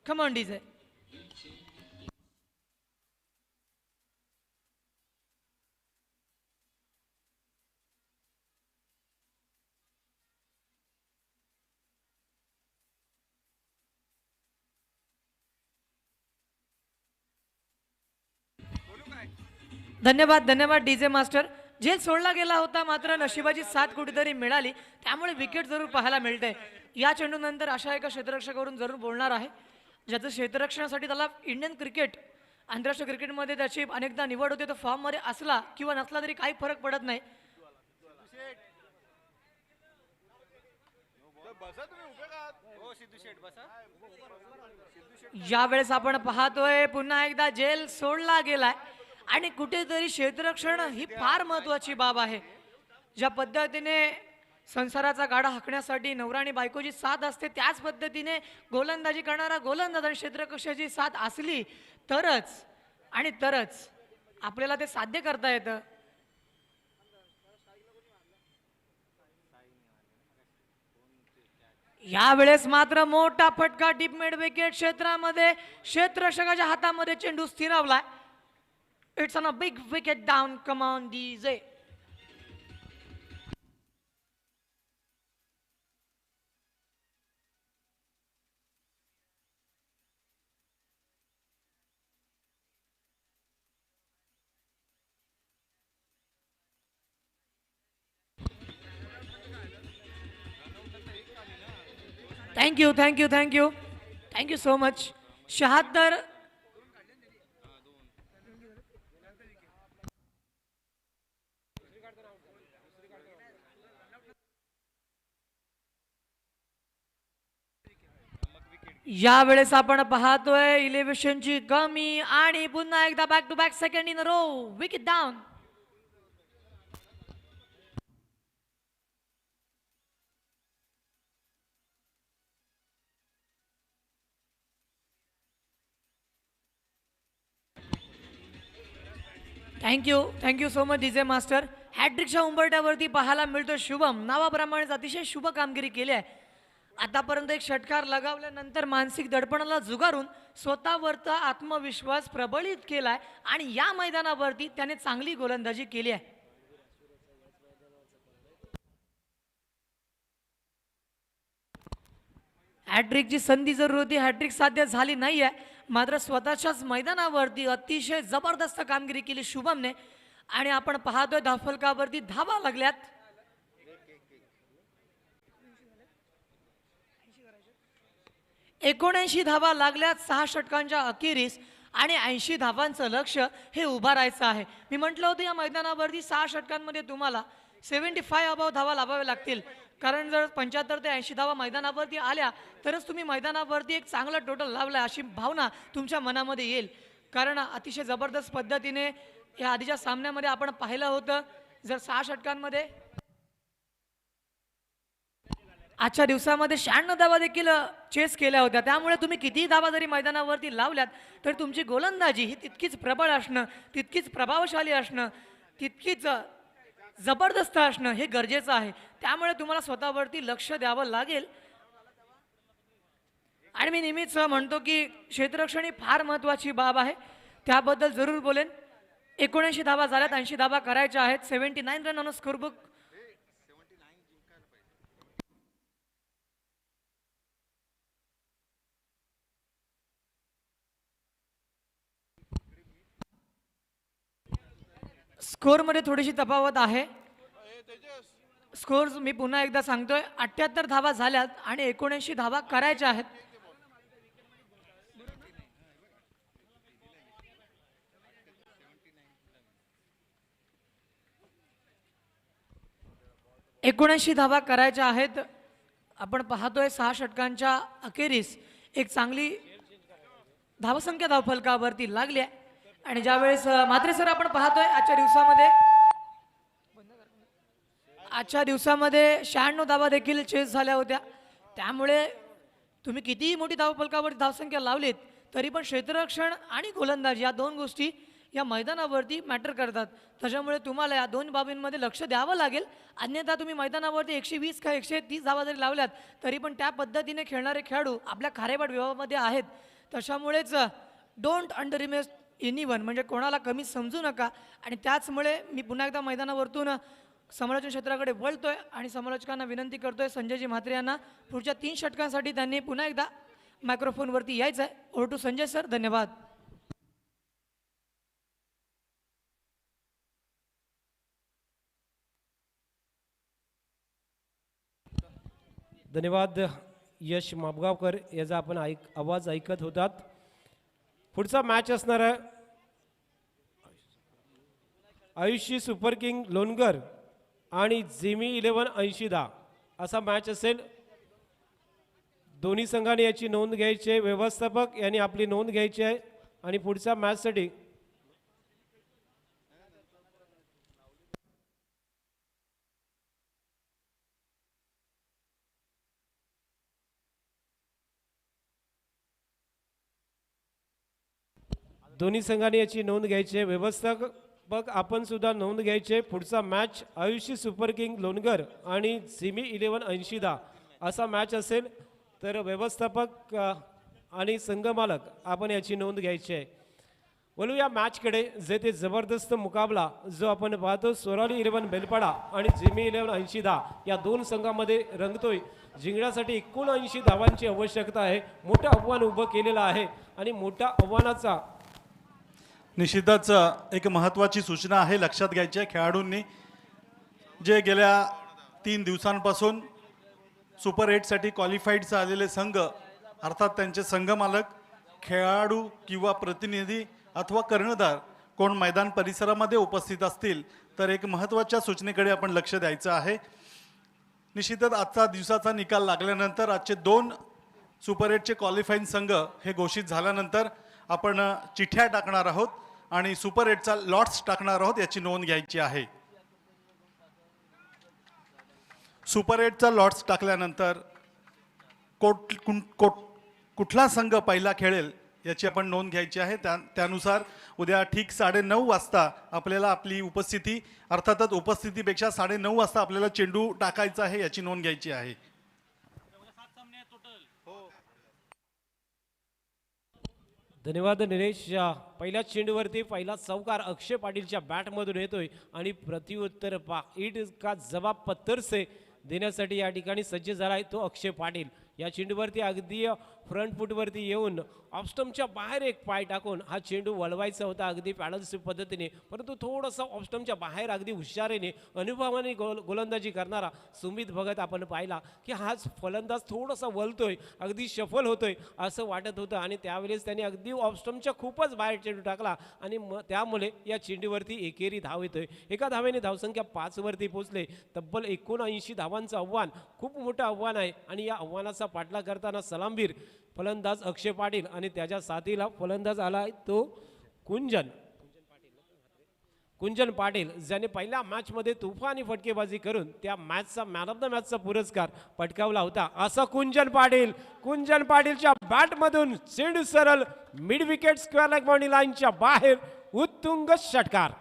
कम ऑन डीजे. धन्यवाद धन्यवाद डीजे मास्टर. झेल सोडला गेला होता, मात्र नशिबाची साथ कुठेतरी मिळाली, त्यामुळे विकेट जरूर पाहायला मिळते. या चेंडूनंतर अशा एका क्षेत्ररक्षकावरून जरूर बोलणार आहे, ज्याचं क्षेत्ररक्षणासाठी त्याला इंडियन क्रिकेट आंतरराष्ट्रीय क्रिकेटमध्ये त्याची अनेकदा निवड होते. तो फॉर्ममध्ये असला किंवा नसला तरी काही फरक पडत नाही. यावेळेस आपण पाहतोय पुन्हा एकदा झेल सोडला गेलाय आणि कुठेतरी क्षेत्ररक्षण ही फार महत्वाची बाब आहे. ज्या पद्धतीने संसाराचा गाडा हाकण्यासाठी नवरा आणि बायकोची साथ असते, त्याच पद्धतीने गोलंदाजी करणारा गोलंदाज आणि क्षेत्ररक्षकाची साथ असली तरच आणि तरच आपल्याला ते साध्य करता येतं. यावेळेस मात्र मोठा फटका डीप मिड विकेट क्षेत्रामध्ये, क्षेत्ररक्षकाच्या हातामध्ये चेंडू स्थिरावलाय. It's on a big wicket down. Come on, DJ. Thank you, thank you, thank you. Thank you so much. 76. यावेळेस आपण पाहतोय इलेव्हेशनची कमी आणि पुन्हा एकदा back to back second in row. Wicket down. Thank you so much DJ master. हॅट्रिकच्या उंबरट्यावरती पाहायला मिळतो शुभम. नावाप्रमाणेच अतिशय शुभ कामगिरी केली आहे. आतापर्यंत एक षटकार लगावल्यानंतर मानसिक दडपणाला जुगारून स्वतःवरचा आत्मविश्वास प्रबळित केलाय आणि या मैदानावरती त्याने चांगली गोलंदाजी केली आहे. हॅट्रिकची संधी जरूर होती, हॅट्रिक साध्य झाली नाही आहे. मात्र स्वतःच्याच मैदानावरती अतिशय जबरदस्त कामगिरी केली शुभमने आणि आपण पाहतोय धावफलकावरती धावा लागल्यात. 79 धावा लागल्यात 6 षटकांच्या अखेरीस आणि 80 धावांचं लक्ष्य हे उभारायचं आहे. मी म्हटलं होतं या मैदानावरती 6 षटकांमध्ये तुम्हाला 75 अबाव धावा लावाव्या लागतील, कारण जर 75 ते 80 धावा मैदानावरती आल्या तरच तुम्ही मैदानावरती एक चांगला टोटल लावला अशी भावना तुमच्या मनामध्ये येईल. कारण अतिशय जबरदस्त पद्धतीने या आधीच्या सामन्यामध्ये आपण पाहिलं होतं. जर 6 षटकांमध्ये आजच्या दिवसामध्ये 96 धावा देखील चेस केल्या होत्या, त्यामुळे तुम्ही कितीही धावा जरी मैदानावरती लावल्यात तर तुमची गोलंदाजी ही तितकीच प्रबळ असणं, तितकीच प्रभावशाली असणं, तितकीच जबरदस्त असणं हे गरजेचं आहे. त्यामुळे तुम्हाला स्वतःवरती लक्ष द्यावं लागेल. आणि मी नेहमीच म्हणतो की क्षेत्ररक्षण ही फार महत्त्वाची बाब आहे, त्याबद्दल जरूर बोलेन. 79 धावा झाल्यात, 80 धावा करायच्या आहेत. 79 रन ऑन स्कोरबुक. स्कोरमध्ये थोडीशी तफावत आहे. स्कोर मी पुन्हा एकदा सांगतोय, 78 धावा झाल्यात आणि 79 धावा करायच्या आहेत. एकोणऐंशी धावा करायच्या आहेत. आपण पाहतोय 6 षटकांच्या अखेरीस एक चांगली धावसंख्या धावफलकावरती लागली आहे. आणि ज्यावेळेस मात्रे सर आपण पाहतोय आजच्या दिवसामध्ये 96 धावा देखील चेस झाल्या होत्या. त्यामुळे तुम्ही कितीही मोठी धावफलकावरती धावसंख्या लावलीत तरी पण क्षेत्ररक्षण आणि गोलंदाजी या दोन गोष्टी या मैदानावरती मॅटर करतात. त्याच्यामुळे तुम्हाला या दोन बाबींमध्ये लक्ष द्यावं लागेल. अन्यथा तुम्ही मैदानावरती 120 का 130 धावा जरी लावल्यात तरी पण त्या पद्धतीने खेळणारे खेळाडू आपल्या खारेपाट विभागामध्ये आहेत. त्याच्यामुळेच डोंट अंडरएस्टिमेट एनीवन, म्हणजे कोणाला कमी समजू नका. आणि त्याचमुळे मी पुन्हा एकदा मैदानावरतून समालोचन क्षेत्राकडे वळतोय आणि समालोचकांना विनंती करतोय, संजयजी म्हात्रे यांना पुढच्या 3 षटकांसाठी त्यांनी पुन्हा एकदा मायक्रोफोनवरती यायचं आहे. Over to Sanjay sir. धन्यवाद. धन्यवाद यश मापगावकर याचा आपण आवाज ऐकत होतात. पुढचा मॅच असणार आहे आयुषी सुपर किंग लोणगर आणि जिमी 11 80 असा मॅच असेल. दोन्ही संघाने याची नोंद घ्यायची आहे. व्यवस्थापक यांनी आपली नोंद घ्यायची आहे आणि पुढच्या मॅचसाठी दोन्ही संघाने याची नोंद घ्यायची आहे. व्यवस्थापक आपण सुद्धा नोंद घ्यायची आहे. पुढचा मॅच आयुषी सुपर किंग लोणगर आणि जिमी 11 80 असा मॅच असेल. तर व्यवस्थापक आणि संघमालक आपण याची नोंद घ्यायची आहे. बोलू या मॅचकडे, जे ते जबरदस्त मुकाबला जो आपण पाहतो सोराली 11 बेलपाडा आणि जिमी 11 80 या दोन संघामध्ये रंगतोय. जिंकण्यासाठी 79 धावांची आवश्यकता आहे. मोठं आव्हान उभं केलेलं आहे आणि मोठ्या आव्हानाचा निश्चितच एक महत्त्वाची सूचना आहे, लक्षात घ्यायची आहे खेळाडूंनी. जे गेल्या 3 दिवसांपासून सुपर 8साठी क्वालिफाईड झालेले संघ, अर्थात त्यांचे संघ मालक, खेळाडू किंवा प्रतिनिधी अथवा कर्णधार कोण मैदान परिसरामध्ये उपस्थित असतील तर एक महत्त्वाच्या सूचनेकडे आपण लक्ष द्यायचं आहे. निश्चितच आजचा दिवसाचा निकाल लागल्यानंतर आजचे 2 सुपर 8चे क्वालिफाईंग संघ हे घोषित झाल्यानंतर आपण चिठ्ठ्या टाकणार आहोत आणि सुपर 8चा लॉट्स टाकणार आहोत. याची नोंद घ्यायची आहे. सुपर 8चा लॉट्स टाकल्यानंतर कुठला संघ पहिला खेळेल याची आपण नोंद घ्यायची आहे. त्यानुसार उद्या ठीक 9:30 वाजता आपल्याला आपली उपस्थिती, अर्थातच उपस्थितीपेक्षा 9:30 वाजता आपल्याला चेंडू टाकायचा आहे, याची नोंद घ्यायची आहे. धन्यवाद निलेश. पहिल्या चेंडूवरती पहिला चौकार अक्षय पाटीलच्या बॅटमधून येतोय आणि प्रत्युत्तर ईट का जवाब पत्तर से देण्यासाठी या ठिकाणी सज्ज झालाय तो अक्षय पाटील. या चेंडूवरती अगदी फ्रंट फुटवरती येऊन ऑफस्टमच्या बाहेर एक पाय टाकून हा चेंडू वळवायचा होता अगदी पॅडल स्वीप पद्धतीने, परंतु थोडंसं ऑफस्टमच्या बाहेर अगदी हुशारीने अनुभवाने गोलंदाजी करणारा सुमित भगत आपण पाहिला की हाच फलंदाज थोडासा वळतोय, अगदी सफल होतोय असं वाटत होतं आणि त्यावेळेस त्याने अगदी ऑफस्टमच्या खूपच बाहेर चेंडू टाकला आणि त्यामुळे या चेंडूवरती एकेरी धाव येतोय. एका धावेने धावसंख्या 5 वरती पोहोचले. तब्बल 79 धावांचं आव्हान खूप मोठं आव्हान आहे आणि या आव्हानाचा पाठलाग करताना सलामवीर फलंदाज अक्षय पाटील आणि त्याच्या साथीला फलंदाज आला तो कुंजन पाटील, ज्याने पहिल्या मॅचमध्ये तुफानी फटकेबाजी करून त्या मॅचचा मॅन ऑफ द मॅचचा पुरस्कार पटकावला होता. असं कुंजन पाटीलच्या बॅटमधून चेंडू सरळ mid wicket square leg boundary लाईनच्या बाहेर उत्तुंग षटकार.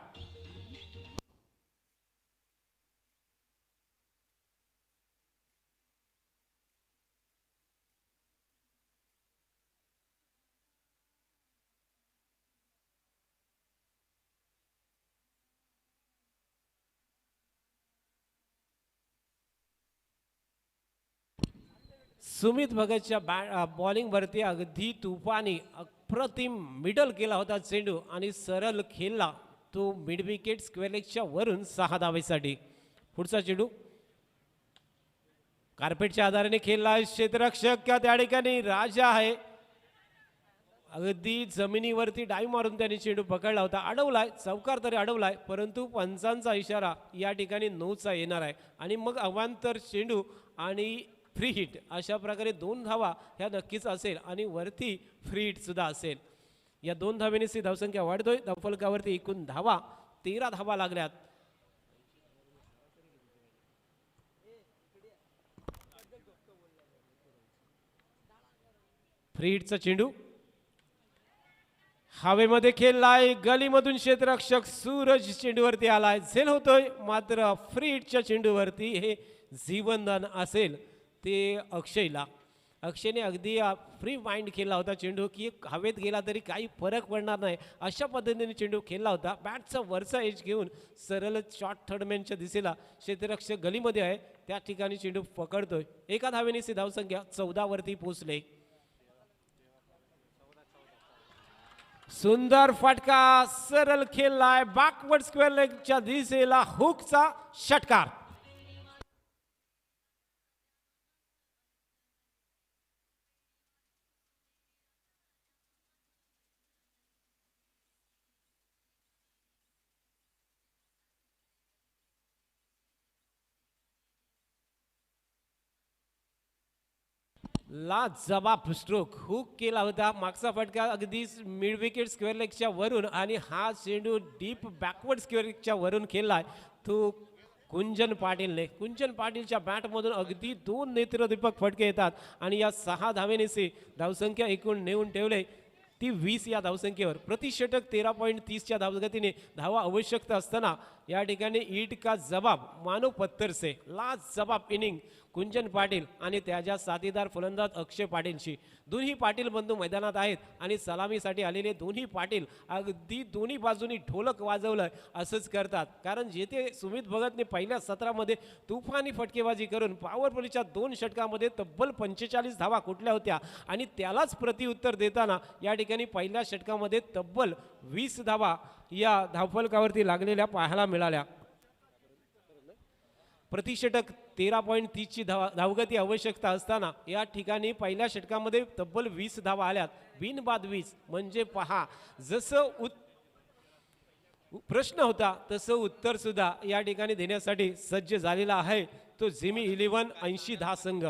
सुमित भगतच्या बॉलिंगवरती अगदी तुफानी अप्रतिम मिडल केला होता चेंडू आणि सरळ खेळला तो मिड विकेट स्क्वेअर लेगच्या वरून 6 धावेसाठी. पुढचा चेंडू कार्पेटच्या आधाराने खेळला. क्षेत्ररक्षक त्या ठिकाणी राजा आहे, अगदी जमिनीवरती डाईव्ह मारून त्याने चेंडू पकडला होता. अडवलाय, चौकार तरी अडवलाय, परंतु पंचांचा इशारा या ठिकाणी 9चा येणार आहे आणि मग अवांतर चेंडू आणि फ्री हिट अशा प्रकारे 2 धावा ह्या नक्कीच असेल आणि वरती फ्री हिट सुद्धा असेल. या 2 धावेने धावसंख्या वाढतोय. धावफलकावरती एकूण धावा 13 धावा लागल्यात. फ्री हिटचा चेंडू हवेमध्ये खेळलाय, गलीमधून क्षेत्ररक्षक सूरज चेंडूवरती आलाय, झेल होतोय, मात्र फ्री हिटच्या चेंडूवरती हे जीवनदान असेल ते अक्षयने अगदी फ्री माइंड खेळला होता चेंडू की हवेत गेला तरी काही फरक पडणार नाही अशा पद्धतीने चेंडू खेळला होता. बॅटचा वरचा एज घेऊन सरळ शॉर्ट थर्डमॅनच्या दिशेला क्षेत्ररक्षक गलीमध्ये आहे त्या ठिकाणी चेंडू पकडतोय. एका धावेने धावसंख्या 14 वरती पोहोचले. सुंदर फटका सरळ खेळलाय, बॅकवर्ड स्क्वेअर लेगच्या दिशेला हुकचा षटकार. लाजवाब स्ट्रोक हुक केला होता. मागचा फटका अगदी मिड विकेट स्क्वेअर लेगच्या वरून आणि हा चेंडू डीप बॅकवर्ड स्क्वेअर लेगच्या वरून खेळलाय तो कुंजन पाटीलच्या बॅटमधून अगदी 2 नेत्रदीपक फटके येतात आणि या 6 धावेने धावसंख्या एकूण नेऊन ठेवले ती 20 या धावसंख्येवर. प्रतिषटक 13.30च्या धावगतीने धावा आवश्यकता असताना या ठिकाणी ईट का जबाब मानो पत्थर से लाजवाब इनिंग कुंजन पाटील आणि त्याच्या साथीदार फलंदाज अक्षय पाटीलशी. दोन्ही पाटील बंधू मैदानात आहेत आणि सलामीसाठी आलेले दोन्ही पाटील अगदी दोन्ही बाजूनी ढोलक वाजवलं असंच करतात, कारण जेथे सुमित भगतने पहिल्या सत्रामध्ये तुफानी फटकेबाजी करून पॉवर प्लेच्या 2 षटकामध्ये तब्बल 45 धावा कुठल्या होत्या आणि त्यालाच प्रत्युत्तर देताना या ठिकाणी पहिल्या षटकामध्ये तब्बल 20 धावा या धावफलकावरती लागलेल्या पाहायला मिळाल्या. प्रतिषटक 13.30ची धावगती आवश्यकता असताना या ठिकाणी पहिल्या षटकामध्ये तब्बल 20 धावा आल्यात. बिनबाद 20 म्हणजे पहा जसं प्रश्न होता तसं उत्तर सुद्धा या ठिकाणी देण्यासाठी सज्ज झालेला आहे तो जिमी 11 80-10 संघ.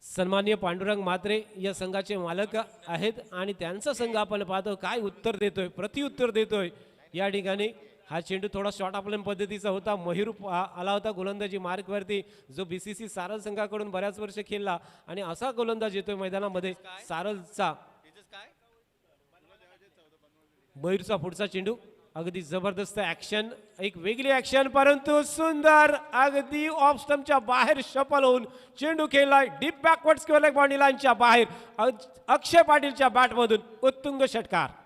सन्माननीय पांडुरंग म्हात्रे या संघाचे मालक आहेत आणि त्यांचा संघ आपण पाहतो काय उत्तर देतोय, प्रत्युत्तर देतोय. या ठिकाणी हा चेंडू थोडा शॉर्ट ऑफलाईन पद्धतीचा होता. मयूर आला होता गोलंदाजी मार्कवरती जो बीसीसी सारल संघाकडून बऱ्याच वर्ष खेळला आणि असा गोलंदाज येतोय मैदानामध्ये सारलचा. मयूरचा पुढचा चेंडू अगदी जबरदस्त ऍक्शन, एक वेगळी ऍक्शन, परंतु सुंदर अगदी ऑफ स्टंपच्या बाहेर शफल होऊन चेंडू खेळलाय deep backward square leg boundary लाईनच्या बाहेर. अक्षय पाटीलच्या बॅटमधून उत्तुंग षटकार.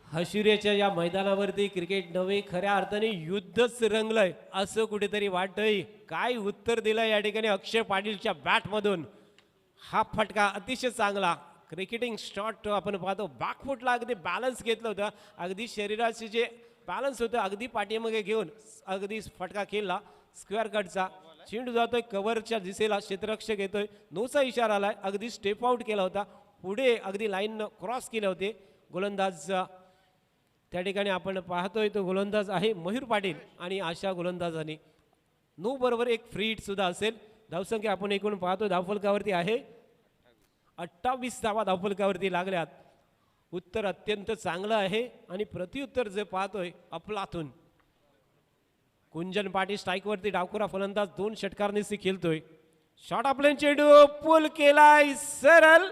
हशुरेच्या या मैदानावरती क्रिकेट नवे खऱ्या अर्थाने युद्धच रंगलंय असं कुठेतरी वाटतंय. काय उत्तर दिलंय या ठिकाणी अक्षय पाटीलच्या बॅटमधून. हा फटका अतिशय चांगला क्रिकेटिंग शॉट आपण पाहतो. बॅकफुटला अगदी बॅलन्स घेतलं होतं, अगदी शरीराचे जे बॅलन्स होतं अगदी पाठीमागे घेऊन अगदी फटका खेळला. स्क्वेअर कटचा चेंडू जातोय कव्हरच्या दिशेला, क्षेत्ररक्षक येतोय, नोचा इशारा आलाय, अगदी स्टेप आउट केला होता, पुढे अगदी लाईन क्रॉस केले होते. गोलंदाज त्या ठिकाणी आपण पाहतोय तो गोलंदाज आहे मयूर पाटील आणि अशा गोलंदाजाने नो बरोबर एक फ्री हिट सुद्धा असेल. धावसंख्या आपण एकूण पाहतो धावफलकावरती आहे 28 धावा धावफलकावरती लागल्यात. उत्तर अत्यंत चांगलं आहे आणि प्रत्युत्तर जे पाहतोय अफलातून. कुंजन पाटील स्ट्राईकवरती डावखुरा फलंदाज 2 षटकारांनी खेळतोय. शॉट आपले चेंडू पुल केलाय सरळ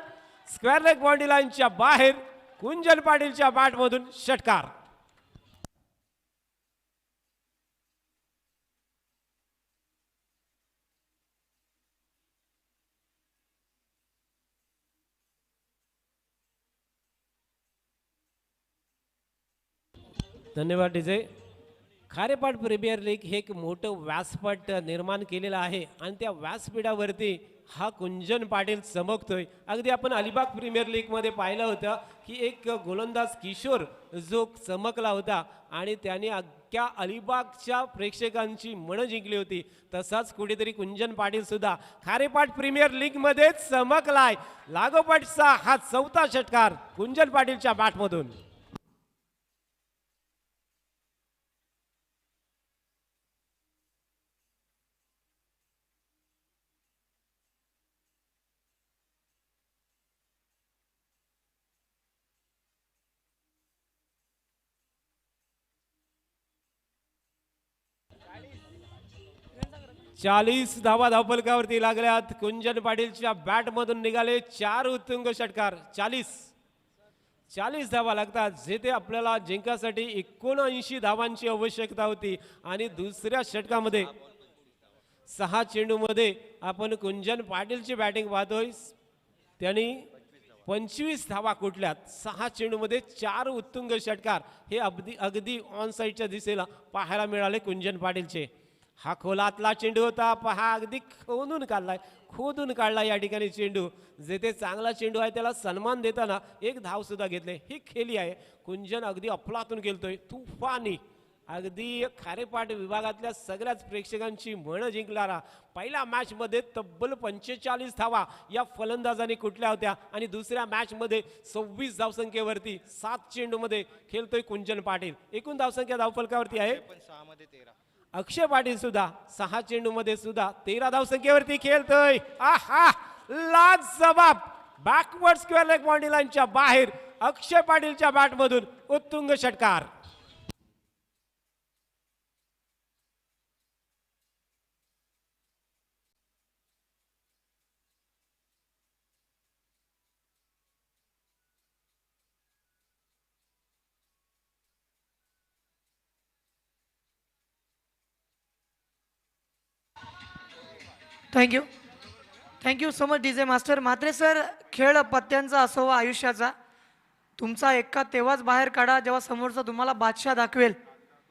स्क्वेअर लेग बाउंड्री लाईनच्या बाहेर. कुंजन पाटीलच्या बॅटमधून षटकार. धन्यवाद डीजे. खारेपाट प्रीमियर लीग हे एक मोठं व्यासपीठ निर्माण केलेलं आहे आणि त्या व्यासपीठावरती हा कुंजन पाटील चमकतोय. अगदी आपण अलिबाग प्रीमियर लीग मध्ये पाहिलं होतं की एक गोलंदाज किशोर जो चमकला होता आणि त्याने अख्ख्या अलिबागच्या प्रेक्षकांची मनं जिंकली होती. तसाच कुठेतरी कुंजन पाटील सुद्धा खारेपाट प्रीमियर लीग मध्ये चमकलाय. लागोपाठचा हा 4था षटकार कुंजन पाटीलच्या बॅटमधून. चाळीस धावा धावफलकावरती लागल्यात. कुंजन पाटीलच्या बॅटमधून निघाले 4 उत्तुंग षटकार. 40 धावा लागतात. जेथे आपल्याला जिंकासाठी 79 धावांची आवश्यकता होती आणि दुसऱ्या षटकामध्ये 6 चेंडूमध्ये आपण कुंजन पाटीलची बॅटिंग पाहतोय. त्यांनी 25 धावा कुठल्यात. 6 चेंडूमध्ये 4 उत्तुंग षटकार हे अगदी ऑन साईडच्या दिशेला पाहायला मिळाले कुंजन पाटीलचे. हा खोलातला चेंडू होता, पहा अगदी खोदून काढला या ठिकाणी चेंडू. जेथे चांगला चेंडू आहे त्याला सन्मान देताना 1 धाव सुद्धा घेतले. ही खेळी आहे. कुंजन अगदी अफलातून खेळतोय, तुफानी, अगदी खारेपाट विभागातल्या सगळ्याच प्रेक्षकांची मन जिंकणारा. पहिल्या मॅच मध्ये तब्बल 45 धावा या फलंदाजाने कुठल्या होत्या आणि दुसऱ्या मॅच मध्ये 26 धावसंख्येवरती 7 चेंडू मध्ये खेळतोय कुंजन पाटील. एकूण धावसंख्या धावफलकावरती आहे 6 मध्ये 13. अक्षय पाटील सुद्धा 6 चेंडू मध्ये सुद्धा 13 धावसंख्येवरती खेळतोय. आहा, लाजवाब बॅकवर्ड स्क्वेअर लेग बाउंड्री लाईनच्या बाहेर अक्षय पाटीलच्या बॅटमधून उत्तुंग षटकार. Thank you so much DJ master. Mhatre sir, खेळ पत्त्यांचा असो वा आयुष्याचा, तुमचा एक्का तेव्हाच बाहेर काढा जेव्हा समोरचा तुम्हाला बादशाह दाखवेल.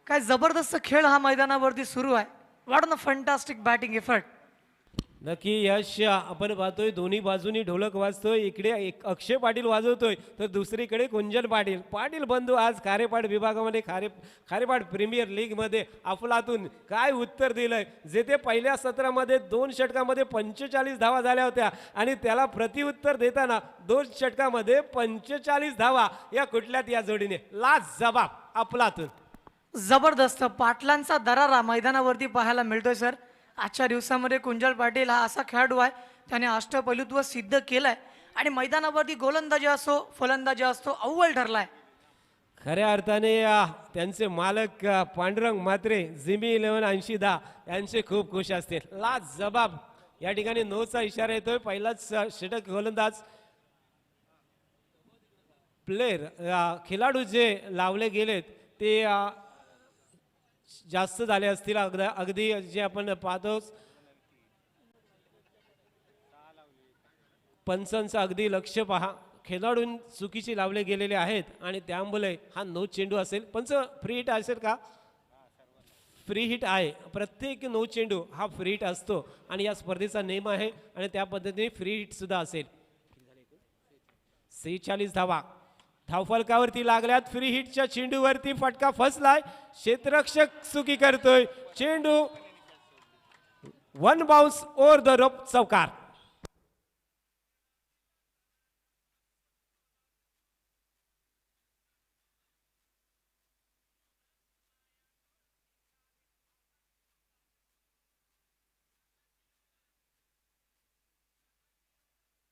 काय जबरदस्त खेळ हा मैदानावरती सुरू आहे. What a fantastic batting effort. नक्की यश आपण पाहतोय दोन्ही बाजूनी ढोलक वाजतोय. इकडे एक अक्षय पाटील वाजवतोय तर दुसरीकडे कुंजन पाटील बंधू आज खारेपाट विभागामध्ये खारेपाट प्रीमियर लीग मध्ये अफलातून काय उत्तर दिलंय. जेथे पहिल्या सत्रामध्ये 2 षटकामध्ये 45 धावा झाल्या होत्या आणि त्याला प्रतिउत्तर देताना 2 षटकामध्ये 45 धावा या कुठल्यात या जोडीने लाजवाब अफलातून. जबरदस्त पाटलांचा दरारा मैदानावरती पाहायला मिळतोय सर. आजच्या दिवसामध्ये कुंजल पाटील हा असा खेळाडू आहे, त्याने अष्टपैलुत्व सिद्ध केलंय आणि मैदानावरती गोलंदाजी असो फलंदाजी असतो अव्वल ठरलाय. खऱ्या अर्थाने त्यांचे मालक पांडुरंग म्हात्रे जिमी 118010 यांचे खूप खुश असतील. लाज जबाब या ठिकाणी नोचा इशारा येतोय. पहिलाच षटक गोलंदाज प्लेयर खेळाडू जे लावले गेलेत ते जास्त झाले असतील. अगदी जे आपण पाहतो पंचांचं अगदी लक्ष पहा. खेळाडू चुकीचे लावले गेलेले आहेत आणि त्यामुळे हा नो चेंडू असेल. पंच फ्री हिट असेल का? फ्री हिट आहे. प्रत्येक नो चेंडू हा फ्री हिट असतो आणि या स्पर्धेचा नियम आहे आणि त्या पद्धतीने फ्री हिट सुद्धा असेल. 46 धावा धावफलकावरती लागल्यात. फ्री हिटच्या चेंडूवरती फटका फसलाय. क्षेत्ररक्षक चुकी करतोय. चेंडू one bounce over the rope चौकार.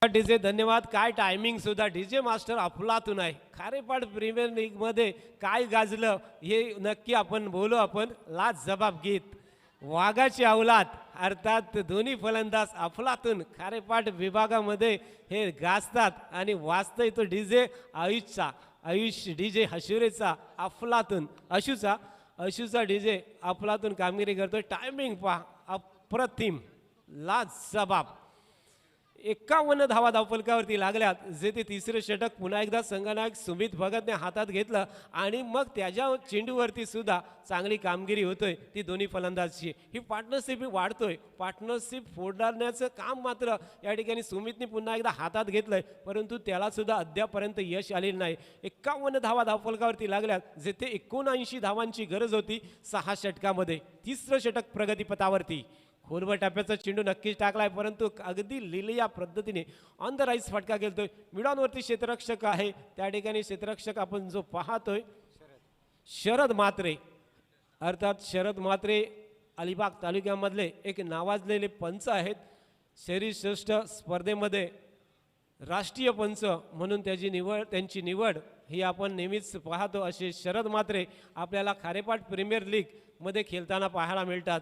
डीजे धन्यवाद. काय टायमिंग सुद्धा. डीजे मास्टर अफलातून आहे. खारेपाट प्रीमियर लीग मध्ये काय गाजलं हे नक्की आपण बोलू. आपण लाज जबाब गीत वाघाची अवलाद अर्थात दोन्ही फलंदाज अफलातून खारेपाट विभागामध्ये हे गाजतात आणि वाचतोय तो डीजे आयुष डीजे हशुरेचा अफलातून अशूचा डीजे अफलातून कामगिरी करतोय. टायमिंग पहा अप्रतिम. लाज जबाब. 51 धावा धावफलकावरती लागल्यात. जे ते तिसरे षटक पुन्हा एकदा संघनायक सुमित भगतने हातात घेतलं आणि मग त्याच्या चेंडूवरती सुद्धा चांगली कामगिरी होतोय ती दोन्ही फलंदाजची. ही पार्टनरशिप वाढतोय. पार्टनरशिप फोडण्याचं काम मात्र या ठिकाणी सुमितने पुन्हा एकदा हातात घेतलंय, परंतु त्याला सुद्धा अद्यापर्यंत यश आलेलं नाही. 51 धावा धावफलकावरती लागल्यात. जेथे 79 धावांची गरज होती 6 षटकामध्ये. तिसरं षटक प्रगतीपथावरती. खोलवर टप्प्याचा चेंडू नक्कीच टाकलाय, परंतु अगदी लिहिलेल्या पद्धतीने ऑन द राईस फटका खेळतोय. मिडॉनवरती क्षेत्ररक्षक आहे. त्या ठिकाणी क्षेत्ररक्षक आपण जो पाहतोय शरद म्हात्रे अर्थात शरद म्हात्रे अलिबाग तालुक्यामधले एक नावाजलेले पंच आहेत. शरीरश्रेष्ठ स्पर्धेमध्ये राष्ट्रीय पंच म्हणून त्यांची निवड ही आपण नेहमीच पाहतो. असे शरद म्हात्रे आपल्याला खारेपाट प्रीमियर लीग मध्ये खेळताना पाहायला मिळतात.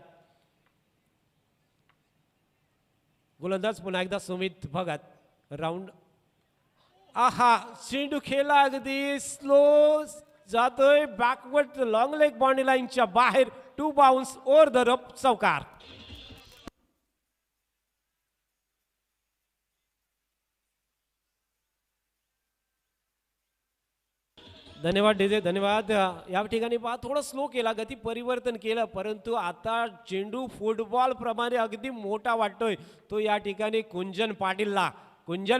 गोलंदाज पुन्हा एकदा सुमित भगत. राऊंड आहा चेंडू खेळला अगदी स्लो जातोय. बॅकवर्ड लॉंग लेग बाउंड्री लाईनच्या बाहेर. 2 बाउन्स ओव्हर द रोप चौकार. धन्यवाद डीजे धन्यवाद. या ठिकाणी पहा थोडं स्लो केला, गती परिवर्तन केलं, परंतु आता चेंडू फुटबॉल प्रमाणे अगदी मोठा वाटतोय. तो या ठिकाणी कुंजन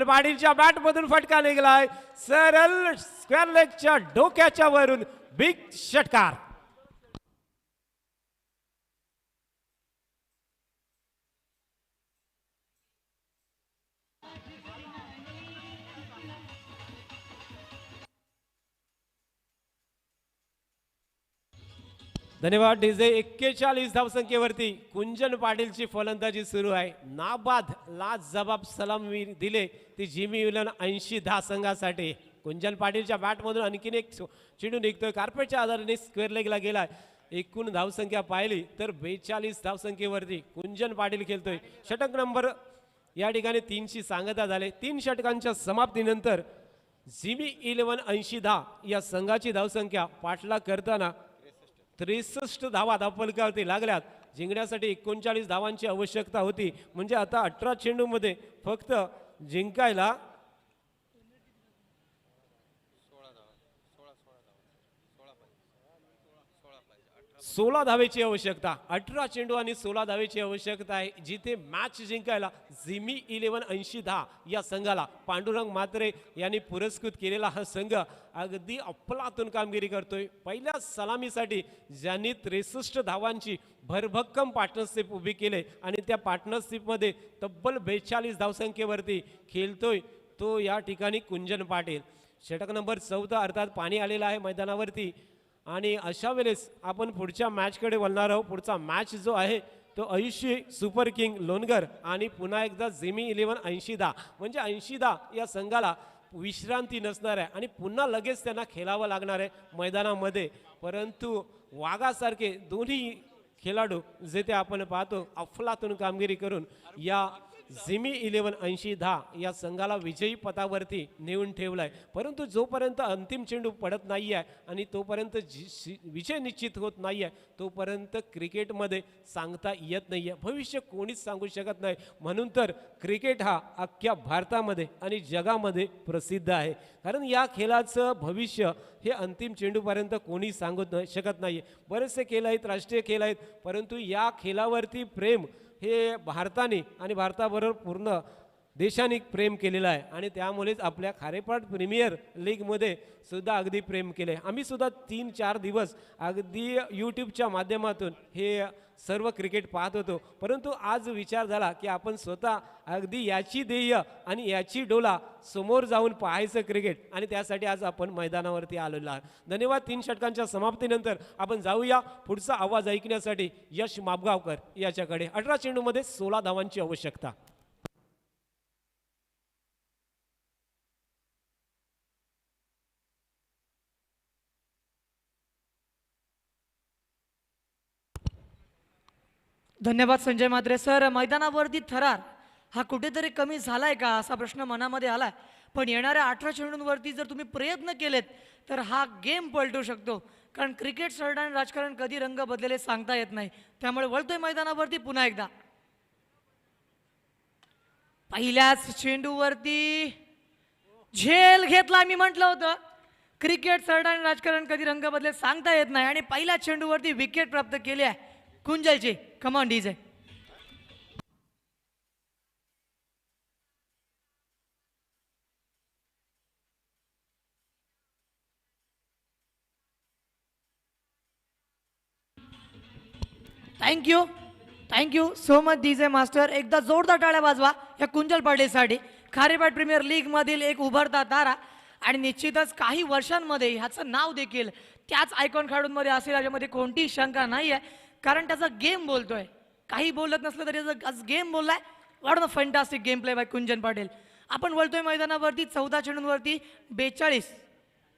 पाटीलच्या बॅट मधून फटका निघालाय. सरळ स्क्वेअर लेगच्या डोक्याच्या वरून बिग षटकार. धन्यवाद डीजे. 41 धावसंख्येवरती कुंजन पाटीलची फलंदाजी सुरू आहे. नाबाद लाज जबाब सलामी दिले ती जिमी 1180 संघासाठी. कुंजन पाटीलच्या बॅटमधून आणखीन एक चेंडू निघतोय. कार्पेटच्या आधाराने स्क्वेअर लेगला गेलाय. एकूण धावसंख्या पाहिली तर 42 धावसंख्येवरती कुंजन पाटील खेळतोय. षटक नंबर या ठिकाणी 3ची सांगता झाले. 3 षटकांच्या समाप्तीनंतर जिमी 1180 या संघाची धावसंख्या पाठलाग करताना 63 धावा धावफलकावरती लागल्यात. जिंकण्यासाठी 39 धावांची आवश्यकता होती. म्हणजे आता 18 चेंडूमध्ये फक्त जिंकायला 16 धावेची आवश्यकता. 18 चेंडू आणि 16 धावेची आवश्यकता आहे. जिथे मॅच जिंकायला जिमी 1180 या संघाला पांडुरंग म्हात्रे यांनी पुरस्कृत केलेला हा संघ अगदी अफलातून कामगिरी करतोय. पहिल्या सलामीसाठी ज्यांनी 63 धावांची भरभक्कम पार्टनरशिप उभी केले आणि त्या पार्टनरशिपमध्ये तब्बल 42 धावसंख्येवरती खेळतोय तो या ठिकाणी कुंजन पाटील. षटक नंबर 14 अर्थात पाणी आलेलं आहे मैदानावरती आणि अशा वेळेस आपण पुढच्या मॅचकडे वळणार आहोत. पुढचा मॅच जो आहे तो 80 सुपर किंग लोणगर आणि पुन्हा एकदा जिमी 11 80-10 म्हणजे 80-10 या संघाला विश्रांती नसणार आहे आणि पुन्हा लगेच त्यांना खेळावं लागणार आहे मैदानामध्ये. परंतु वाघासारखे दोन्ही खेळाडू जे ते आपण पाहतो अफलातून कामगिरी करून या जिमी 11 80-10 या संघाला विजयी पथावरती नेऊन ठेवलाय. परंतु जोपर्यंत अंतिम चेंडू पडत नाही आहे आणि तोपर्यंत विजय निश्चित होत नाही आहे तोपर्यंत क्रिकेटमध्ये सांगता येत नाही आहे. भविष्य कोणीच सांगू शकत नाही. म्हणून तर क्रिकेट हा अख्ख्या भारतामध्ये आणि जगामध्ये प्रसिद्ध आहे. कारण या खेळाचं भविष्य हे अंतिम चेंडूपर्यंत कोणी सांगू शकत नाही. बरेचसे खेळ आहेत, राष्ट्रीय खेळ आहेत, परंतु या खेळावरती प्रेम हे भारताने आणि भारताबरोबर पूर्ण देशाने प्रेम केलेलं आहे आणि त्यामुळेच आपल्या खारेपाट प्रीमियर लीगमध्ये सुद्धा अगदी प्रेम केले. आम्ही सुद्धा 3-4 दिवस अगदी यूट्यूबच्या माध्यमातून हे सर्व क्रिकेट पाहत होतो. परंतु आज विचार झाला की आपण स्वतः अगदी याची ध्येय आणि याची डोला समोर जाऊन पाहायचं क्रिकेट आणि त्यासाठी आज आपण मैदानावरती आलेलो आहोत. धन्यवाद. 3 षटकांच्या समाप्तीनंतर आपण जाऊया पुढचा आवाज ऐकण्यासाठी यश मापगावकर याच्याकडे. 18 चेंडूमध्ये 16 धावांची आवश्यकता. धन्यवाद संजय मात्रे सर. मैदानावरती थरार हा कुठेतरी कमी झालाय का असा प्रश्न मनामध्ये आलाय. पण येणाऱ्या 18 चेंडूंवरती जर तुम्ही प्रयत्न केलेत तर हा गेम पलटू शकतो. कारण क्रिकेट सरळ आणि राजकारण कधी रंग बदलेले सांगता येत नाही. त्यामुळे वळतोय मैदानावरती पुन्हा एकदा. पहिल्याच चेंडूवरती झेल घेतला. मी म्हटलं होतं क्रिकेट सरळ आणि राजकारण कधी रंग बदले सांगता येत नाही आणि पहिल्या चेंडूवरती विकेट प्राप्त केली आहे कुंजलची. Come on DJ. Thank you thank you so much DJ master. एकदा जोरदार टाळ्या वाजवा या कुंजल पाटीलसाठी. खारेपाट प्रीमियर लीग मधील एक उभरता तारा आणि निश्चितच काही वर्षांमध्ये ह्याचं नाव देखील त्याच आयकॉन खेळाडूंमध्ये असेल याच्यामध्ये कोणतीही शंका नाही आहे. कारण त्याचा गेम बोलतोय. काही बोलत नसलं तरी आज गेम बोललाय. What a fantastic game play by Kunjan Patil. आपण बोलतोय मैदानावरती 14 चेंडूंवरती 42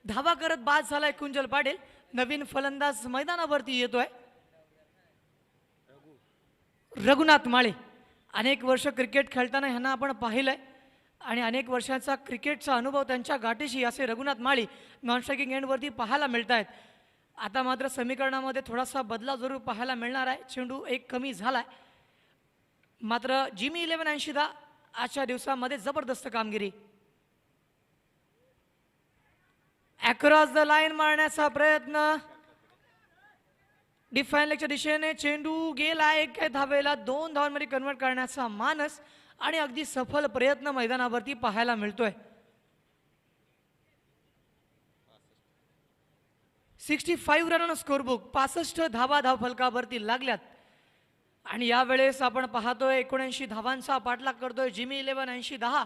धावा करत बाद झालाय कुंजल पाटील. नवीन फलंदाज मैदानावरती येतोय रघुनाथ माळे. अनेक वर्ष क्रिकेट खेळताना ह्यांना आपण पाहिलंय आणि अनेक वर्षांचा क्रिकेटचा अनुभव त्यांच्या गाठीशी असे रघुनाथ माळी नॉन स्ट्रायकिंग एंडवरती पाहायला मिळत आहेत. आता मात्र समीकरणामध्ये थोडासा बदलाव जरूर पाहायला मिळणार आहे. चेंडू एक कमी झालाय. मात्र जिमी 11 80-10 आजच्या दिवसामध्ये जबरदस्त कामगिरी. अक्रॉस द लाईन मारण्याचा प्रयत्न डिफाईन लेगच्या दिशेने. चेंडू गेला. एक धावेला 2 धावांमध्ये कन्वर्ट करण्याचा मानस आणि अगदी सफल प्रयत्न मैदानावरती पाहायला मिळतोय. 65 रन स्कोरबुक. 65 धावा धावफलकावरती लागल्यात आणि यावेळेस आपण पाहतोय 79 धावांचा पाठलाग करतोय जिमी 11 80-10.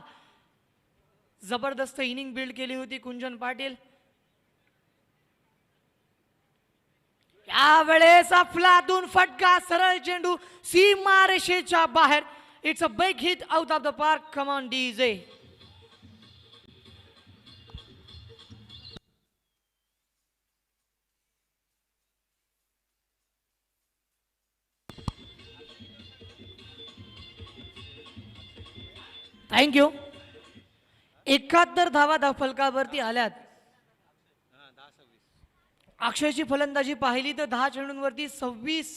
जबरदस्त इनिंग बिल्ड केली होती कुंजन पाटील. यावेळेस अफलातून फटका. सरळ चेंडू सीमारेषेच्या बाहेर. It's a big hit out of the park. Come on DJ. Thank you. 71 धावा धावफलकावरती आल्यात. अक्षयची फलंदाजी पाहिली तर 10 चेंडूंवरती 26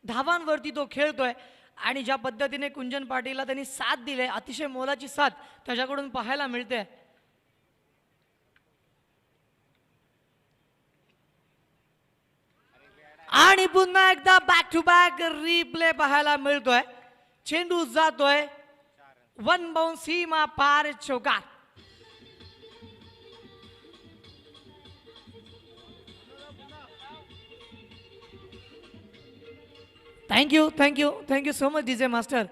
धावांवरती तो खेळतोय आणि ज्या पद्धतीने कुंजन पाटीलला त्यांनी साथ दिली, अतिशय मोलाची साथ त्याच्याकडून पाहायला मिळते. आणि पुन्हा एकदा बॅक टू बॅक रिप्ले पाहायला मिळतोय. चेंडू जातोय वन बाउंड सीमा पार चौकार. Thank you thank you thank you so much DJ master.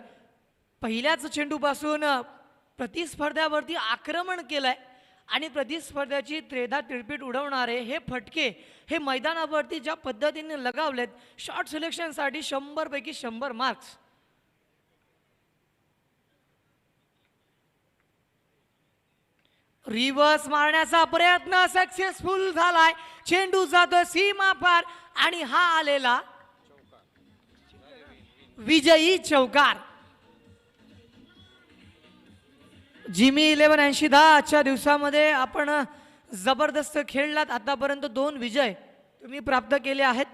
पहिल्याच चेंडूपासून प्रतिस्पर्ध्यावरती आक्रमण केलंय आणि प्रतिस्पर्ध्याची त्रेधा तिरपीट उडवणारे हे फटके हे मैदानावरती ज्या पद्धतीने लगावलेत, शॉर्ट सिलेक्शनसाठी 100 पैकी 100 मार्क्स. रिव्हर्स मारण्याचा प्रयत्न सक्सेसफुल झालाय. चेंडू जातोय सीमा पार आणि हा आलेला विजयी चौकार. जिमी 1180 आजच्या दिवसामध्ये आपण जबरदस्त खेळलात. आतापर्यंत 2 विजय तुम्ही प्राप्त केले आहेत.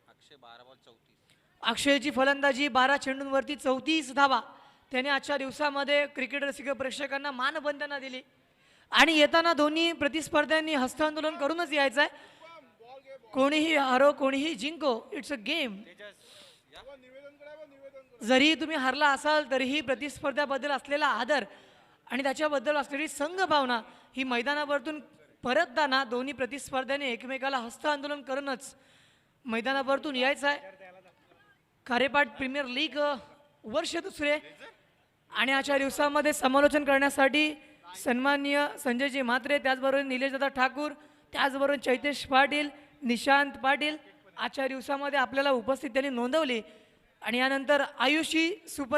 अक्षय 12 बॉल 34. अक्षयची फलंदाजी 12 चेंडूंवरती 34 धावा त्याने आजच्या दिवसामध्ये क्रिकेट रसिक प्रेक्षकांना मानवंदना दिली. आणि येताना दोन्ही प्रतिस्पर्ध्यांनी हस्तांदोलन करूनच यायचं आहे. कोणीही हारो कोणीही जिंको, इट्स अ गेम. जरी तुम्ही हरला असाल तरीही प्रतिस्पर्ध्याबद्दल असलेला आदर आणि त्याच्याबद्दल असलेली संघभावना ही मैदानावरतून परतताना दोन्ही प्रतिस्पर्ध्याने एकमेकाला हस्त आंदोलन करूनच मैदानावरतून यायचं आहे. खारेपाट प्रीमियर लीग वर्ष दुसरे आणि आजच्या दिवसामध्ये समालोचन करण्यासाठी सन्माननीय संजयजी म्हात्रे, त्याचबरोबर निलेशदादा ठाकूर, त्याचबरोबर चैतेश पाटील, निशांत पाटील आजच्या दिवसामध्ये आपल्याला उपस्थित त्यांनी नोंदवली. आणि यानंतर आयुषी सुपर